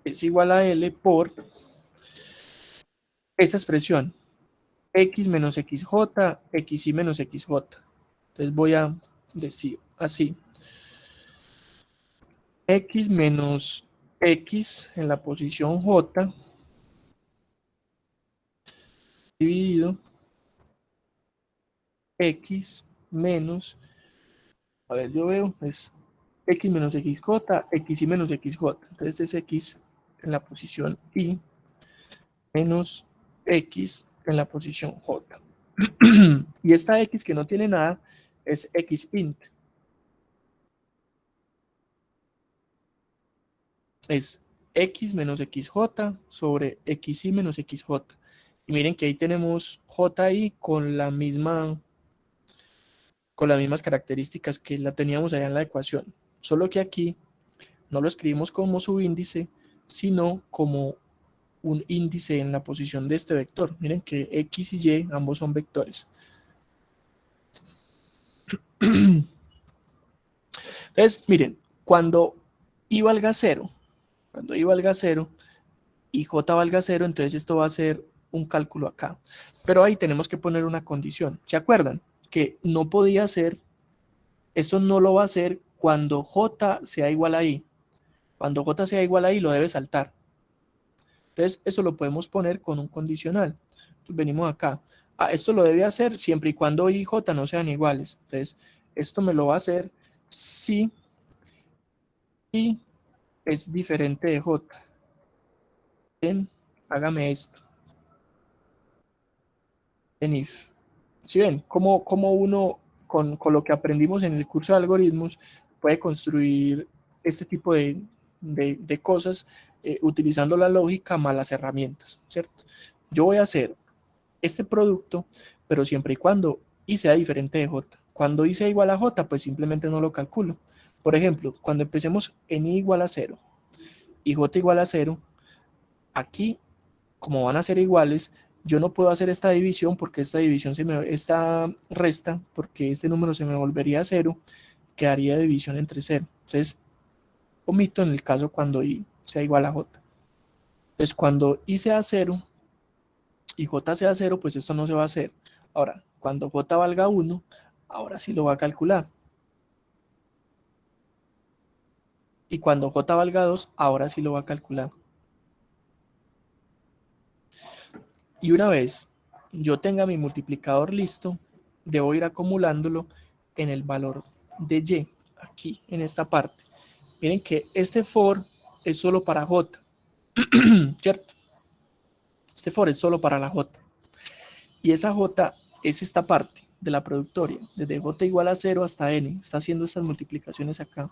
es igual a L por esta expresión. X menos XJ, XY menos XJ. Entonces voy a decir así. X menos X en la posición J dividido X menos, a ver, yo veo, es X menos XJ, XY menos XJ. Entonces es X en la posición Y menos X en la posición J. Y esta X que no tiene nada es X int. Es X menos XJ sobre XY menos XJ. Y miren que ahí tenemos JI con las mismas características que la teníamos allá en la ecuación. Solo que aquí no lo escribimos como subíndice, sino como un índice en la posición de este vector. Miren que X y Y ambos son vectores. Entonces, miren, cuando I valga 0, y J valga 0, entonces esto va a ser un cálculo acá. Pero ahí tenemos que poner una condición. ¿Se acuerdan? Que no podía ser, esto no lo va a hacer cuando J sea igual a I. Cuando J sea igual a I lo debe saltar. Entonces eso lo podemos poner con un condicional. Entonces venimos acá. Esto lo debe hacer siempre y cuando I y J no sean iguales. Entonces, esto me lo va a hacer si I es diferente de J. Bien, hágame esto. En if. ¿Sí ven? Como uno, con lo que aprendimos en el curso de algoritmos, puede construir este tipo de cosas utilizando la lógica más las herramientas, ¿cierto? Yo voy a hacer este producto, pero siempre y cuando I sea diferente de J. Cuando I sea igual a J, pues simplemente no lo calculo. Por ejemplo, cuando empecemos en I igual a 0 y J igual a 0, aquí, como van a ser iguales, yo no puedo hacer esta división porque esta resta, porque este número se me volvería a 0, quedaría división entre 0. Entonces, omito en el caso cuando I sea igual a J. Entonces, cuando I sea 0 y J sea 0, pues esto no se va a hacer. Ahora, cuando J valga 1, ahora sí lo va a calcular. Y cuando J valga 2, ahora sí lo va a calcular. Y una vez yo tenga mi multiplicador listo, debo ir acumulándolo en el valor de Y, aquí en esta parte. Miren que este for es solo para J, ¿cierto? Este for es solo para la J. Y esa J es esta parte de la productoria, desde J igual a 0 hasta N. Está haciendo estas multiplicaciones acá.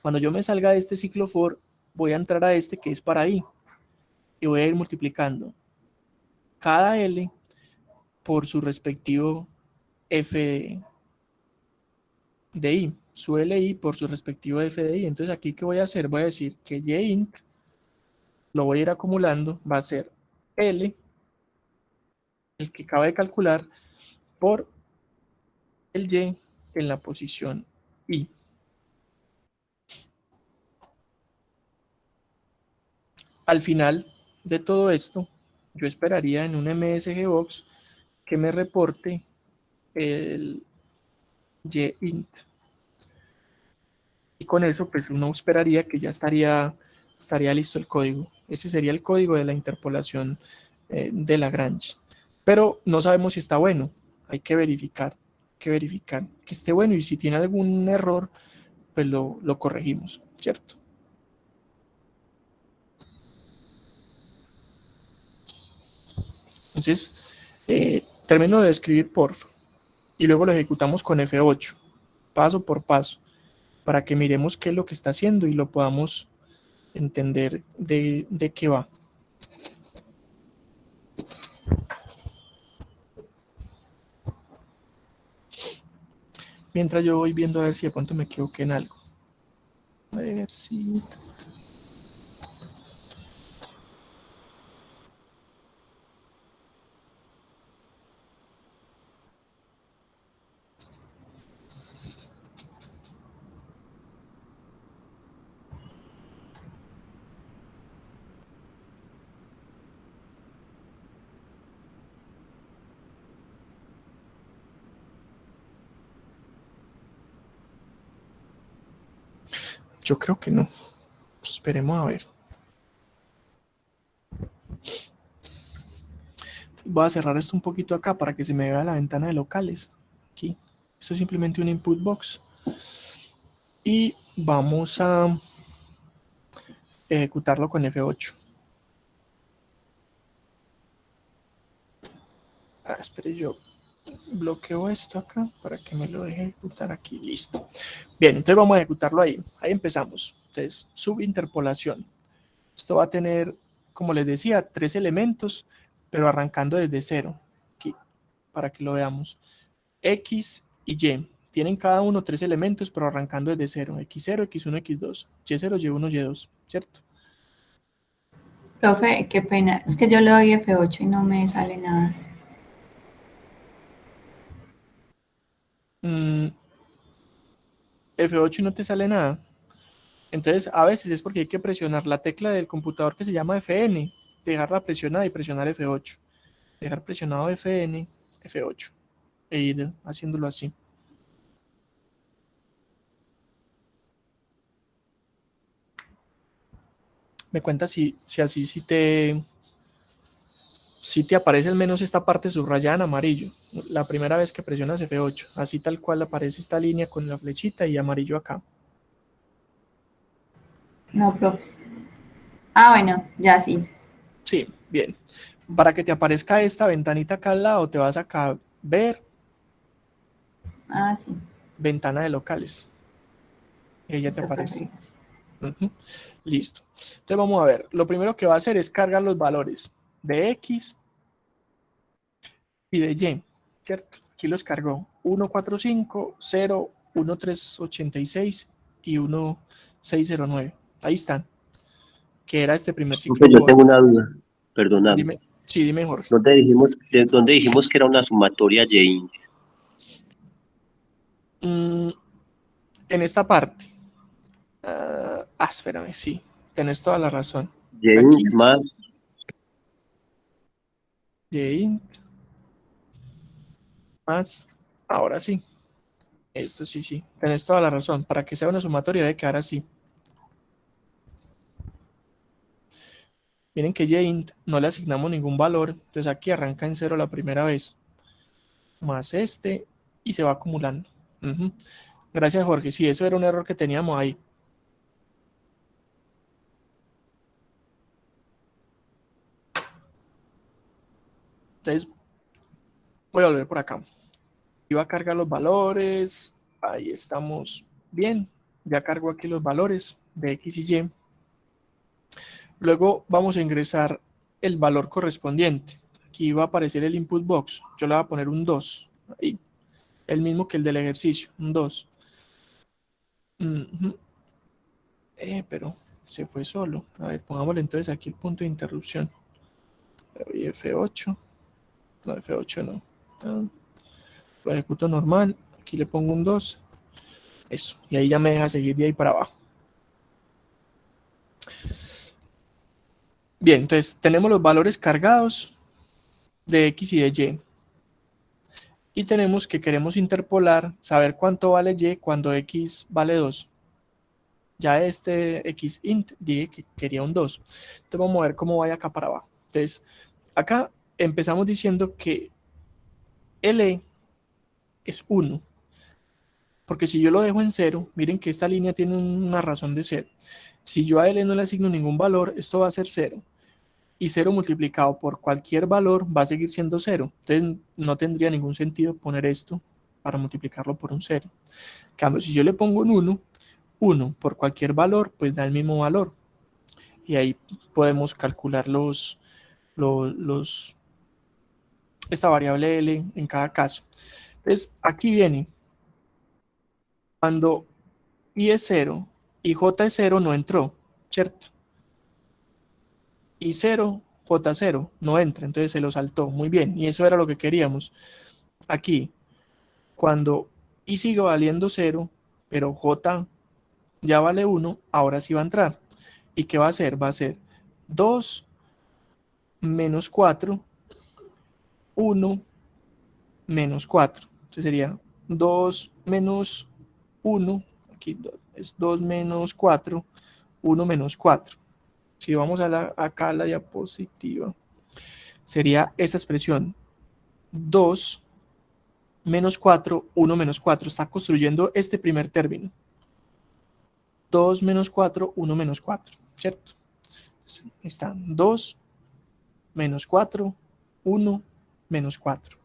Cuando yo me salga de este ciclo for, voy a entrar a este que es para I. Y voy a ir multiplicando cada L por su respectivo F de I, su LI por su respectivo F de I. Entonces aquí, ¿qué voy a hacer? Voy a decir que YInt lo voy a ir acumulando, va a ser L, el que acaba de calcular, por el Y en la posición I. Al final de todo esto, yo esperaría en un MSGBox que me reporte el YInt. Y con eso, pues uno esperaría que ya estaría listo el código. Ese sería el código de la interpolación de Lagrange. Pero no sabemos si está bueno. Hay que verificar que esté bueno, y si tiene algún error, pues lo corregimos, ¿cierto? Entonces, termino de escribir porfa y luego lo ejecutamos con F8, paso por paso, para que miremos qué es lo que está haciendo y lo podamos entender de qué va. Mientras yo voy viendo a ver si de pronto me equivoqué en algo. A ver si... Yo creo que no. Pues esperemos a ver. Voy a cerrar esto un poquito acá para que se me vea la ventana de locales. Aquí. Esto es simplemente un input box. Y vamos a ejecutarlo con F8. Espere, yo bloqueo esto acá para que me lo deje ejecutar aquí. Listo. Bien, entonces vamos a ejecutarlo ahí. Ahí empezamos. Entonces, subinterpolación. Esto va a tener, como les decía, 3 elementos, pero arrancando desde 0. Aquí, para que lo veamos. X y Y. Tienen cada uno 3 elementos, pero arrancando desde 0. X0, X1, X2. Y0, Y1, Y2. ¿Cierto? Profe, qué pena. Es que yo le doy F8 y no me sale nada. F8 y no te sale nada. Entonces, a veces es porque hay que presionar la tecla del computador que se llama FN, dejarla presionada y presionar F8. Dejar presionado FN, F8. E ir haciéndolo así. Me cuenta si así si te aparece al menos esta parte subrayada en amarillo, la primera vez que presionas F8, así tal cual aparece esta línea con la flechita y amarillo acá. No, profe. Ah, bueno, ya sí. Sí, bien. Para que te aparezca esta ventanita acá al lado, te vas acá a ver Ah, sí. ventana de locales. Y ahí ya te Eso fue aparece. así. Ujú. Listo. Entonces vamos a ver. Lo primero que va a hacer es cargar los valores de X y de Y, ¿cierto? Aquí los cargó 145, 0, 1386 y 1609. Ahí están. Que era este primer ciclo Profe, yo for. tengo una duda, perdóname. Dime, sí, dime, Jorge. ¿Dónde dijimos que era una sumatoria Y? Mm, en esta parte. Espérame, sí. Tenés toda la razón. Y Aquí, más, Y más. Ahora sí. Esto sí, sí. Tenés toda la razón. Para que sea una sumatoria debe quedar así. Miren que Int no le asignamos ningún valor. Entonces aquí arranca en 0 la primera vez. Más este. Y se va acumulando. Ujú. Gracias, Jorge. Sí, eso era un error que teníamos ahí. Entonces voy a volver por acá. Iba a cargar los valores. Ahí estamos bien. Ya cargo aquí los valores de X y Y. Luego vamos a ingresar el valor correspondiente. Aquí va a aparecer el input box. Yo le voy a poner un 2. Ahí. El mismo que el del ejercicio. Un 2. Pero se fue solo. A ver, pongámosle entonces aquí el punto de interrupción. F8. No, F8 no. Lo ejecuto normal. Aquí le pongo un 2. Eso. Y ahí ya me deja seguir de ahí para abajo. Bien, entonces tenemos los valores cargados de X y de Y. Y tenemos que queremos interpolar, saber cuánto vale Y cuando X vale 2. Ya este X int dije que quería un 2. Entonces vamos a ver cómo vaya acá para abajo. Entonces, acá empezamos diciendo que L es 1. Porque si yo lo dejo en 0, miren que esta línea tiene una razón de ser. Si yo a L no le asigno ningún valor, esto va a ser 0. Y 0 multiplicado por cualquier valor va a seguir siendo 0. Entonces no tendría ningún sentido poner esto para multiplicarlo por un 0. En cambio, si yo le pongo un 1, 1 por cualquier valor, pues da el mismo valor. Y ahí podemos calcular esta variable L en cada caso. Entonces, aquí viene, cuando I es 0 y J es 0 no entró, ¿cierto? Y 0, J0 no entra, entonces se lo saltó, muy bien, y eso era lo que queríamos. Aquí, cuando I sigue valiendo 0, pero J ya vale 1, ahora sí va a entrar. ¿Y qué va a hacer? Va a ser 2 menos 4, 1 menos 4. Entonces sería 2 menos 1, aquí es 2 menos 4, 1 menos 4. Si vamos acá a la diapositiva, sería esta expresión 2 menos 4, 1 menos 4. Está construyendo este primer término. 2 menos 4, 1 menos 4, ¿cierto? Entonces, están 2 menos 4, 1 menos 4.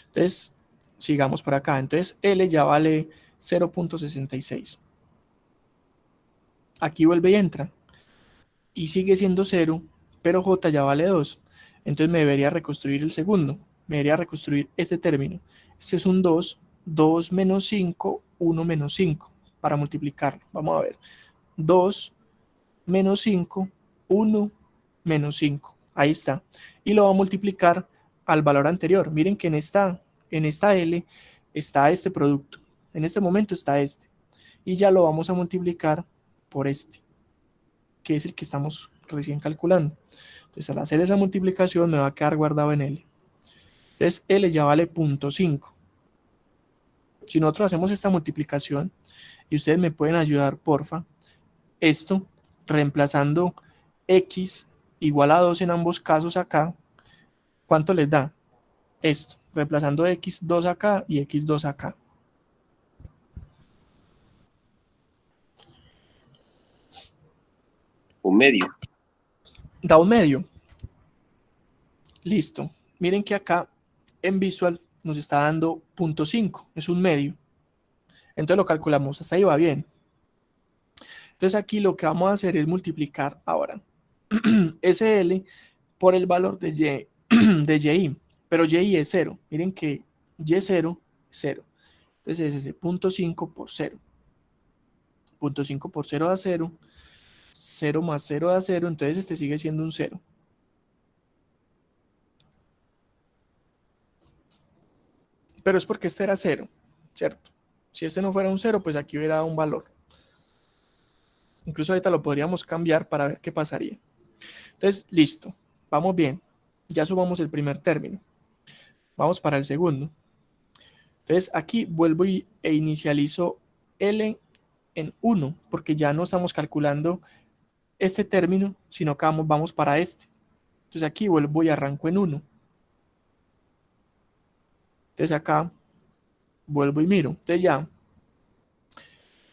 Entonces, sigamos por acá. Entonces, L ya vale 0.66. Aquí vuelve y entra. Y sigue siendo 0, pero J ya vale 2. Entonces me debería reconstruir el segundo. Me debería reconstruir este término. Este es un 2, 2 menos 5, 1 menos 5. Para multiplicarlo. Vamos a ver. 2 menos 5, 1 menos 5. Ahí está. Y lo va a multiplicar al valor anterior. Miren que en esta L está este producto. En este momento está este. Y ya lo vamos a multiplicar por este, que es el que estamos recién calculando. Entonces, al hacer esa multiplicación me va a quedar guardado en L. Entonces, L ya vale 0.5. Si nosotros hacemos esta multiplicación, y ustedes me pueden ayudar, porfa, esto, reemplazando X igual a 2 en ambos casos acá, ¿Cuánto les da? Esto, reemplazando x2 acá y x2 acá. Un medio. Da un medio. Listo. Miren que acá en Visual nos está dando 0.5, es un medio. Entonces lo calculamos, hasta ahí va bien. Entonces aquí lo que vamos a hacer es multiplicar ahora SL por el valor de Y, de Y, pero Y es 0. Miren que Y0 es 0. Entonces es ese 0.5 por 0. 0.5 por 0 da 0. 0 más 0 da 0, entonces este sigue siendo un 0. Pero es porque este era 0, ¿cierto? Si este no fuera un 0, pues aquí hubiera un valor. Incluso ahorita lo podríamos cambiar para ver qué pasaría. Entonces, listo. Vamos bien. Ya sumamos el primer término. Vamos para el segundo. Entonces, aquí vuelvo e inicializo L en 1, porque ya no estamos calculando este término, sino que vamos para este. Entonces, aquí vuelvo y arranco en 1. Entonces, acá vuelvo y miro. Entonces, ya.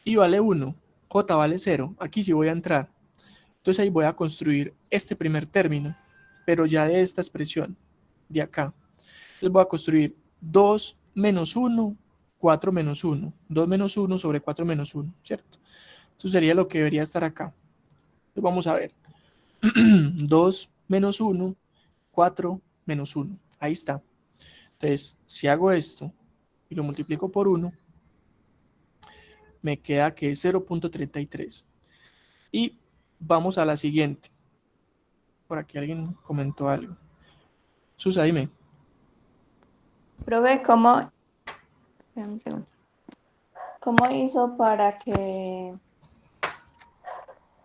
Y vale 1. J vale 0. Aquí sí voy a entrar. Entonces ahí voy a construir este primer término, pero ya de esta expresión, de acá. Entonces voy a construir 2 menos 1, 4 menos 1. 2 menos 1 sobre 4 menos 1, ¿cierto? Eso sería lo que debería estar acá. Entonces vamos a ver. 2 menos 1, 4 menos 1. Ahí está. Entonces, si hago esto y lo multiplico por 1, me queda que es 0.33. Y vamos a la siguiente. Por aquí alguien comentó algo. Susa, dime. Profe, espérame un segundo. ¿Cómo hizo para que...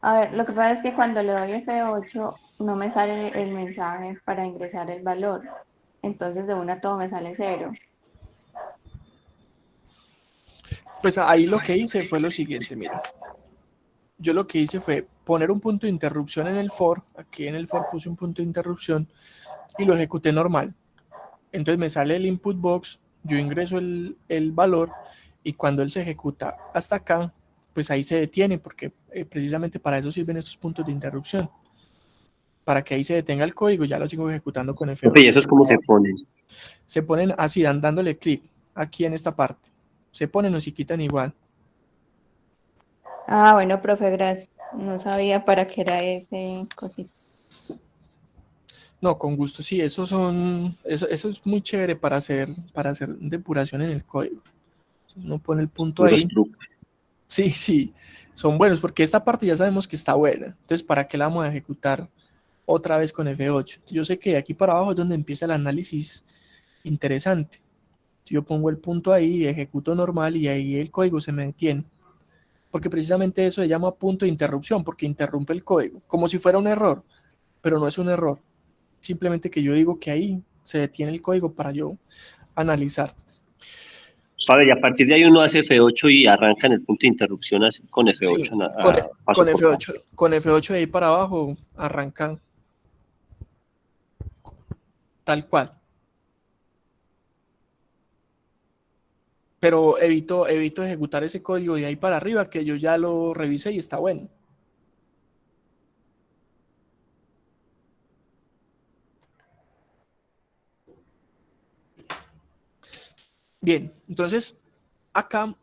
A ver, lo que pasa es que cuando le doy F8 no me sale el mensaje para ingresar el valor. Entonces de una todo me sale 0. Pues ahí lo que hice fue lo siguiente, mira. Yo lo que hice fue poner un punto de interrupción en el for. Aquí en el for puse un punto de interrupción y lo ejecuté normal. Entonces me sale el input box, yo ingreso el valor y cuando él se ejecuta hasta acá, pues ahí se detiene porque precisamente para eso sirven estos puntos de interrupción. Para que ahí se detenga el código, ya lo sigo ejecutando con Profe, ¿y F8. eso es como se ponen? Se ponen así, dándole clic aquí en esta parte. Se ponen o se quitan igual. Ah, bueno, profe, gracias. No sabía para qué era ese cosito. No, con gusto, sí, eso es muy chévere para hacer depuración en el código. Uno pone el punto Puros ahí. trucos. Sí, sí, son buenos porque esta parte ya sabemos que está buena. Entonces, ¿para qué la vamos a ejecutar otra vez con F8? Yo sé que de aquí para abajo es donde empieza el análisis interesante. Yo pongo el punto ahí, ejecuto normal y ahí el código se me detiene. Porque precisamente eso se llama punto de interrupción, porque interrumpe el código, como si fuera un error, pero no es un error. Simplemente que yo digo que ahí se detiene el código para yo analizar. Padre, y a partir de ahí uno hace F8 y arranca en el punto de interrupción con Sí, F8 con, paso con por paso. F8, con F8 de ahí para abajo arrancan tal cual. Pero evito ejecutar ese código de ahí para arriba, que yo ya lo revisé y está bueno. Bien, entonces acá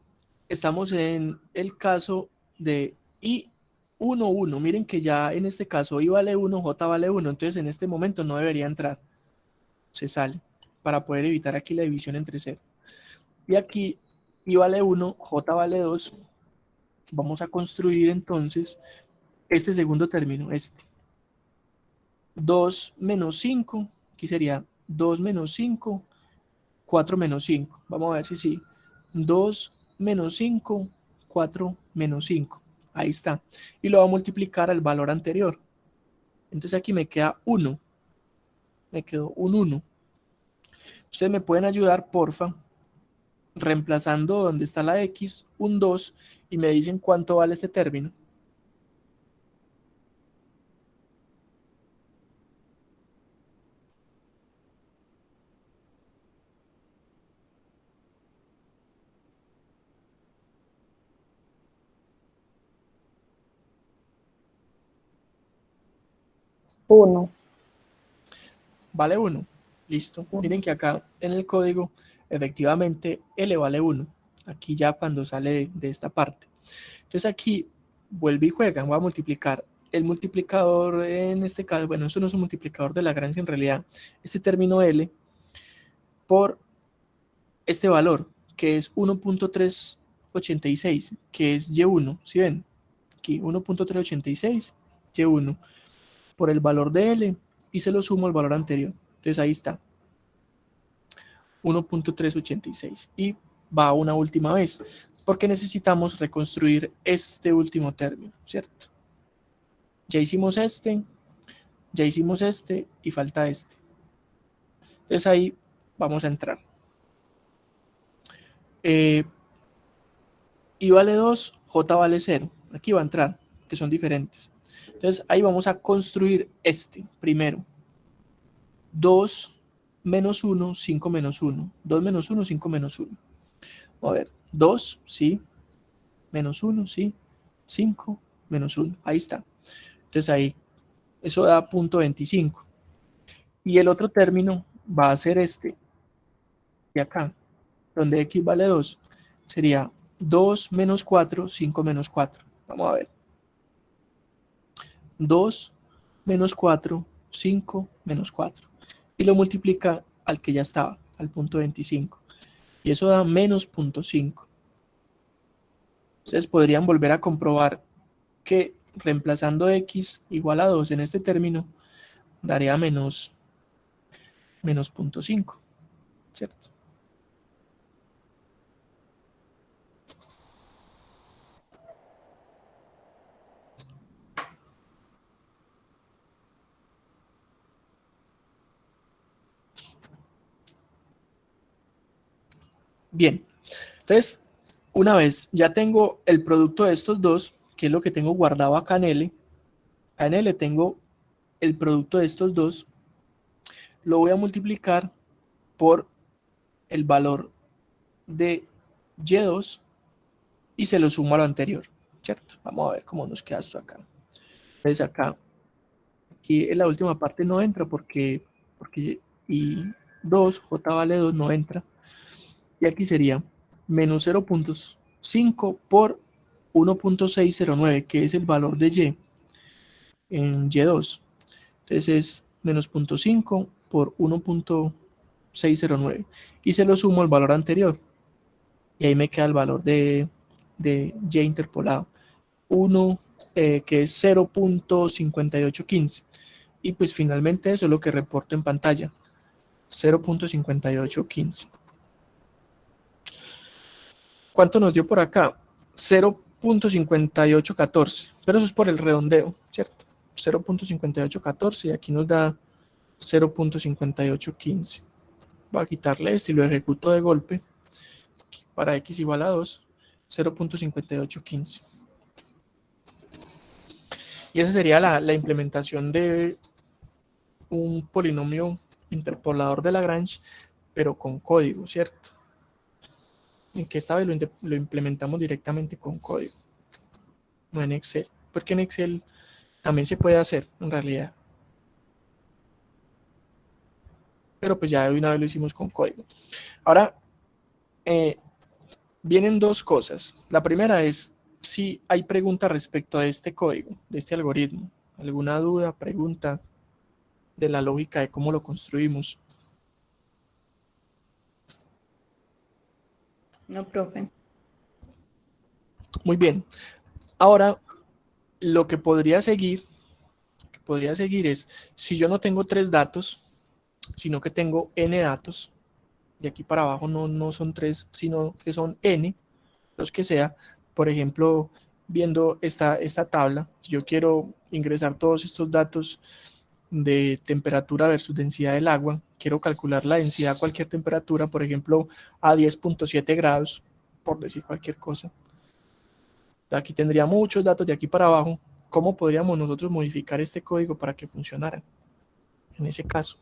estamos en el caso de I11. Miren que ya en este caso I vale 1, J vale 1. Entonces en este momento no debería entrar. Se sale para poder evitar aquí la división entre 0. Y aquí I vale 1, J vale 2. Vamos a construir entonces este segundo término, este. 2 menos 5, aquí sería 2 menos 5, 4 menos 5. Vamos a ver si sí. 2 menos 5, 4 menos 5. Ahí está. Y lo voy a multiplicar al valor anterior. Entonces aquí me queda 1. Me quedó un 1. Ustedes me pueden ayudar, porfa, reemplazando donde está la X, un 2, y me dicen cuánto vale este término. 1. Vale 1. Listo. Miren que acá en el código, efectivamente, L vale 1. Aquí ya cuando sale de esta parte. Entonces aquí vuelve y juega. Voy a multiplicar el multiplicador en este caso. Bueno, eso no es un multiplicador de Lagrange en realidad. Este término L por este valor, que es 1.386, que es Y1. ¿Sí ven? Aquí 1.386, Y1 por el valor de L y se lo sumo al valor anterior. Entonces ahí está. 1.386 y va una última vez porque necesitamos reconstruir este último término, ¿cierto? Ya hicimos este y falta este. Entonces ahí vamos a entrar. Y vale 2, J vale 0. Aquí va a entrar, que son diferentes. Entonces ahí vamos a construir este primero. 2 menos 1, 5 menos 1. 2 menos 1, 5 menos 1. A ver, 2, sí. Menos 1, sí. 5 menos 1. Ahí está. Entonces ahí, eso da punto 25. Y el otro término va a ser este. De acá, donde x vale 2. Sería 2 menos 4, 5 menos 4. Vamos a ver. 2 menos 4, 5 menos 4. Y lo multiplica al que ya estaba, al punto 25. Y eso da menos punto 5. Entonces podrían volver a comprobar que reemplazando x igual a 2 en este término, daría menos punto 5, ¿cierto? Bien, entonces, una vez ya tengo el producto de estos dos, que es lo que tengo guardado acá en L, tengo el producto de estos dos, lo voy a multiplicar por el valor de Y2 y se lo sumo a lo anterior, ¿cierto? Vamos a ver cómo nos queda esto acá. Entonces acá, aquí en la última parte no entra porque y 2, J vale 2, no entra. Y aquí sería menos 0.5 por 1.609, que es el valor de Y en Y2. Entonces es menos 0.5 por 1.609. Y se lo sumo al valor anterior. Y ahí me queda el valor de Y interpolado. 1, que es 0.5815. Y pues finalmente eso es lo que reporto en pantalla. 0.5815. ¿Cuánto nos dio por acá? 0.5814, pero eso es por el redondeo, ¿cierto? 0.5814 y aquí nos da 0.5815. Voy a quitarle este y lo ejecuto de golpe. Para x igual a 2, 0.5815. Y esa sería la implementación de un polinomio interpolador de Lagrange, pero con código, ¿cierto? En que esta vez lo implementamos directamente con código, no en Excel, porque en Excel también se puede hacer en realidad, pero pues ya de una vez lo hicimos con código. Ahora vienen dos cosas. La primera es si hay preguntas respecto a este código, de este algoritmo, alguna duda, pregunta de la lógica de cómo lo construimos. No, profe. Muy bien. Ahora, lo que podría seguir es, si yo no tengo 3 datos, sino que tengo n datos, de aquí para abajo no son 3, sino que son n, los que sea. Por ejemplo, viendo esta tabla, yo quiero ingresar todos estos datos de temperatura versus densidad del agua. Quiero calcular la densidad a cualquier temperatura, por ejemplo, a 10.7 grados, por decir cualquier cosa. Aquí tendría muchos datos de aquí para abajo. ¿Cómo podríamos nosotros modificar este código para que funcionara en ese caso?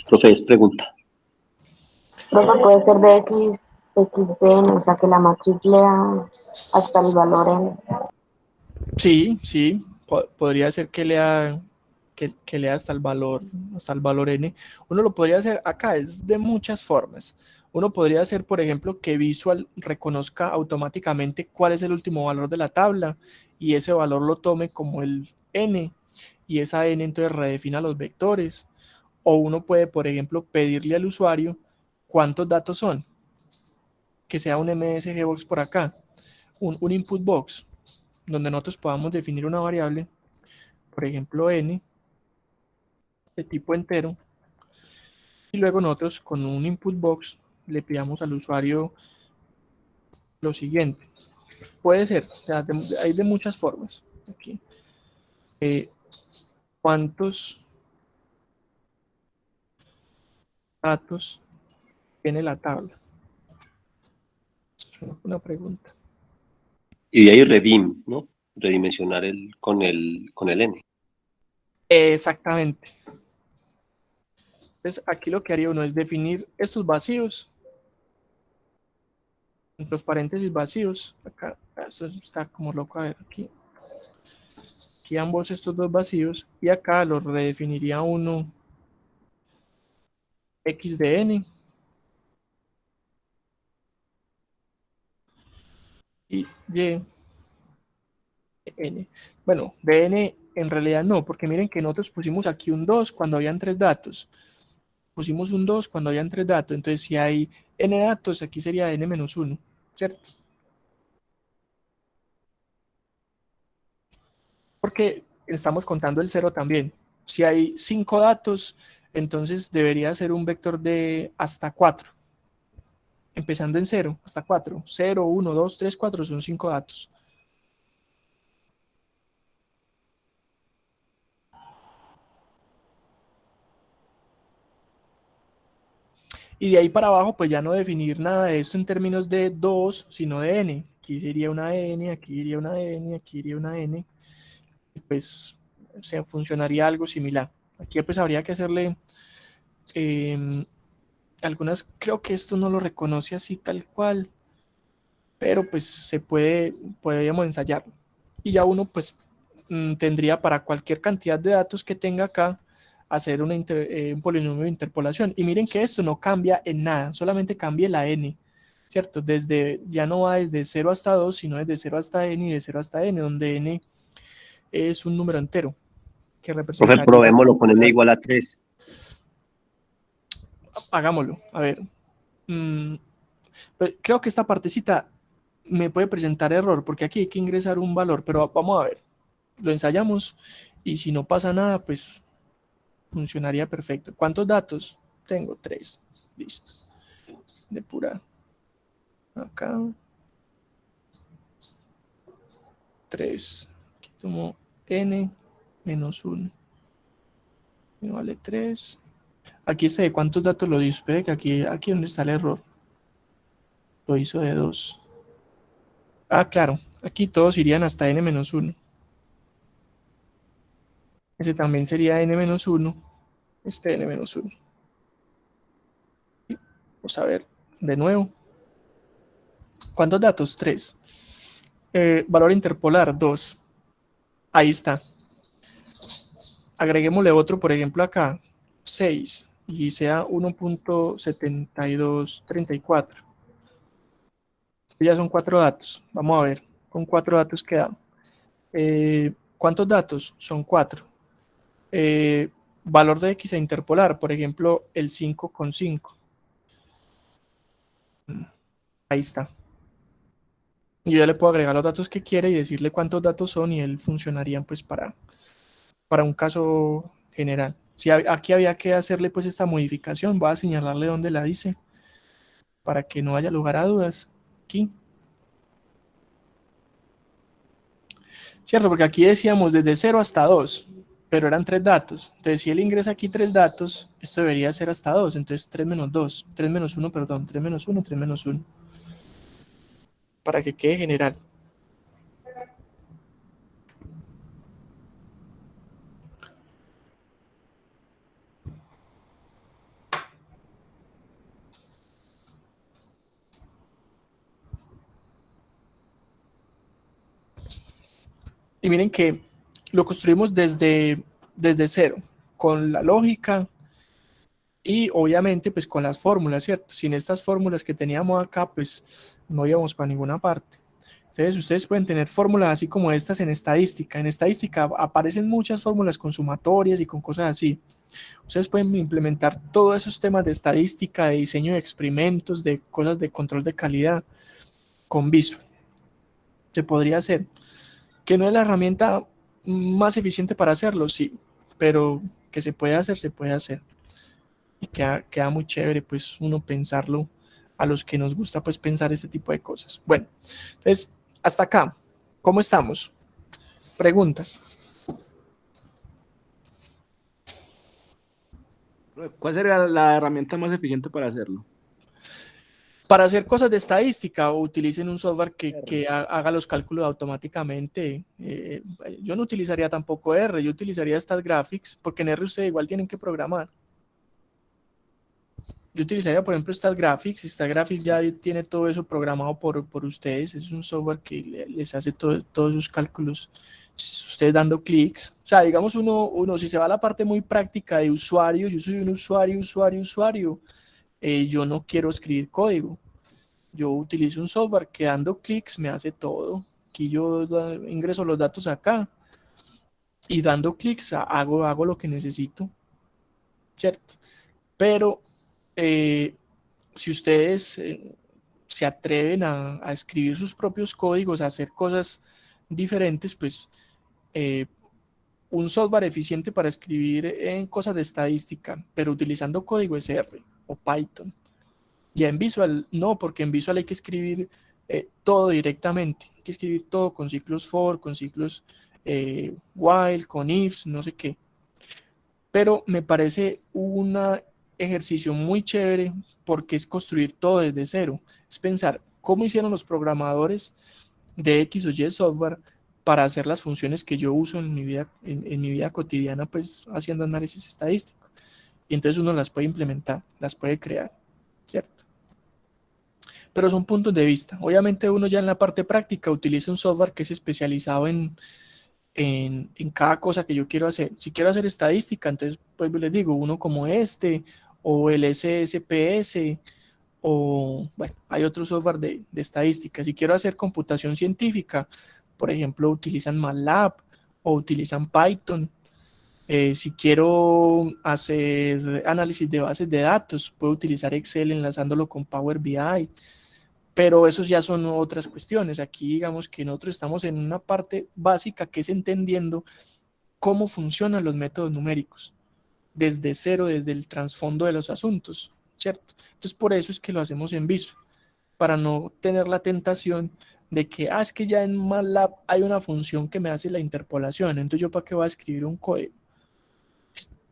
Profe, es pregunta. Profe, puede ser de x, x de n, o sea que la matriz lea hasta el valor n. Sí, sí, podría ser que lea hasta el valor n. Uno lo podría hacer acá, es de muchas formas. Uno podría hacer, por ejemplo, que Visual reconozca automáticamente cuál es el último valor de la tabla y ese valor lo tome como el n y esa n entonces redefina los vectores. O uno puede, por ejemplo, pedirle al usuario cuántos datos son, que sea un MSG box por acá, un input box, donde nosotros podamos definir una variable, por ejemplo n, de tipo entero, y luego nosotros con un input box le pidamos al usuario lo siguiente. Puede ser, o sea, hay de muchas formas. Aquí. ¿Cuántos datos tiene la tabla? Es una pregunta. Y de ahí redim, ¿no? Redimensionar con el n. Exactamente. Entonces aquí lo que haría uno es definir estos vacíos, los paréntesis vacíos. Acá, esto está como loco, a ver, aquí ambos estos dos vacíos, y acá los redefiniría uno x de n y y n. Bueno, de n en realidad no, porque miren que nosotros pusimos aquí un 2 cuando habían 3 datos. Pusimos un 2 cuando habían 3 datos. Entonces, si hay n datos, aquí sería n-1, ¿cierto? Porque estamos contando el 0 también. Si hay 5 datos, entonces debería ser un vector de hasta 4. Empezando en 0 hasta 4. 0, 1, 2, 3, 4 son 5 datos. Y de ahí para abajo, pues ya no definir nada de esto en términos de 2, sino de n. Aquí iría una n, aquí iría una n, aquí iría una n. Y pues se funcionaría algo similar. Aquí pues habría que hacerle algunas, creo que esto no lo reconoce así tal cual, pero pues podríamos ensayarlo. Y ya uno pues tendría para cualquier cantidad de datos que tenga acá, hacer un polinomio de interpolación. Y miren que esto no cambia en nada, solamente cambia la n, ¿cierto? Ya no va desde 0 hasta 2, sino desde 0 hasta n y de 0 hasta n, donde n es un número entero que Profe, representaría... probémoslo con n igual a 3. Hagámoslo, a ver. Pues creo que esta partecita me puede presentar error, porque aquí hay que ingresar un valor, pero vamos a ver. Lo ensayamos y si no pasa nada, pues funcionaría perfecto. ¿Cuántos datos? Tengo 3. Listo. Depurar. Acá. 3. Aquí tomo n menos 1. Me vale 3. Aquí está de cuántos datos lo hizo. Espere que aquí donde está el error. Lo hizo de 2. Ah, claro. Aquí todos irían hasta n menos 1. Ese también sería n-1. Este n-1. Vamos a ver de nuevo. ¿Cuántos datos? 3. Valor interpolar, 2. Ahí está. Agreguémosle otro, por ejemplo, acá, 6. Y sea 1.7234. Ya son 4 datos. Vamos a ver. Con 4 datos queda. ¿Cuántos datos? Son 4. Valor de x a interpolar, por ejemplo, el 5,5. Ahí está. Yo ya le puedo agregar los datos que quiere y decirle cuántos datos son y él funcionaría pues para un caso general. Si aquí había que hacerle pues esta modificación, voy a señalarle dónde la dice para que no haya lugar a dudas. Aquí. Cierto, porque aquí decíamos desde 0 hasta 2, pero eran 3 datos. Entonces si él ingresa aquí 3 datos, esto debería ser hasta 2. Entonces 3 menos 2, 3 menos 1, perdón, 3 menos 1, 3 menos 1. Para que quede general. Y miren que lo construimos desde cero, con la lógica y obviamente pues con las fórmulas, ¿cierto? Sin estas fórmulas que teníamos acá, pues no íbamos para ninguna parte. Entonces ustedes pueden tener fórmulas así como estas en estadística. En estadística aparecen muchas fórmulas con sumatorias y con cosas así. Ustedes pueden implementar todos esos temas de estadística, de diseño de experimentos, de cosas de control de calidad con Visual. Se podría hacer. Que no es la herramienta más eficiente para hacerlo, sí, pero que se puede hacer, se puede hacer. Y queda muy chévere pues uno pensarlo, a los que nos gusta pues pensar este tipo de cosas. Bueno, entonces hasta acá, ¿cómo estamos? Preguntas. ¿Cuál sería la herramienta más eficiente para hacerlo? Para hacer cosas de estadística, utilicen un software que haga los cálculos automáticamente. Yo no utilizaría tampoco R, yo utilizaría StatGraphics, porque en R ustedes igual tienen que programar. Yo utilizaría, por ejemplo, StatGraphics. StatGraphics ya tiene todo eso programado por ustedes. Es un software que les hace todos sus cálculos. Ustedes dando clics. O sea, digamos uno, si se va a la parte muy práctica de usuario, yo soy un usuario. Yo no quiero escribir código. Yo utilizo un software que dando clics me hace todo. Aquí yo ingreso los datos acá y dando clics hago lo que necesito. ¿Cierto? Pero si ustedes se atreven a escribir sus propios códigos, a hacer cosas diferentes, pues un software eficiente para escribir en cosas de estadística, pero utilizando código es R o Python. Ya en Visual no, porque en Visual hay que escribir todo directamente, hay que escribir todo con ciclos for, con ciclos while, con ifs, no sé qué. Pero me parece un ejercicio muy chévere porque es construir todo desde cero. Es pensar cómo hicieron los programadores de X o Y software para hacer las funciones que yo uso en mi vida cotidiana, pues haciendo análisis estadístico. Y entonces uno las puede implementar, las puede crear, ¿cierto? Pero son puntos de vista. Obviamente uno ya en la parte práctica utiliza un software que es especializado en cada cosa que yo quiero hacer. Si quiero hacer estadística, entonces pues les digo, uno como este, o el SSPS, o bueno, hay otro software de estadística. Si quiero hacer computación científica, por ejemplo, utilizan MATLAB o utilizan Python. Si quiero hacer análisis de bases de datos, puedo utilizar Excel enlazándolo con Power BI. Pero esos ya son otras cuestiones. Aquí digamos que nosotros estamos en una parte básica que es entendiendo cómo funcionan los métodos numéricos desde cero, desde el trasfondo de los asuntos, ¿cierto? Entonces por eso es que lo hacemos en Visual, para no tener la tentación de que, es que ya en MATLAB hay una función que me hace la interpolación, entonces yo para qué voy a escribir un código.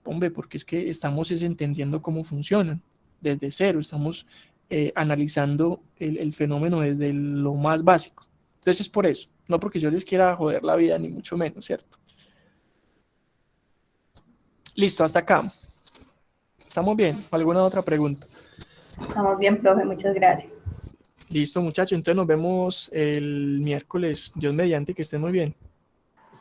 Hombre, porque es que estamos entendiendo cómo funcionan desde cero, estamos analizando el fenómeno desde lo más básico. Entonces es por eso, no porque yo les quiera joder la vida, ni mucho menos, ¿cierto? Listo, hasta acá. ¿Estamos bien? ¿Alguna otra pregunta? Estamos bien, profe, muchas gracias. Listo, muchachos, entonces nos vemos el miércoles, Dios mediante, que estén muy bien.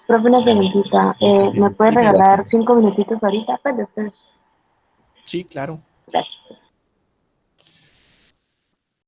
Profe, una preguntita. ¿Me puede Dime. regalar 5 minutitos ahorita? Pues después. Sí, claro. Gracias.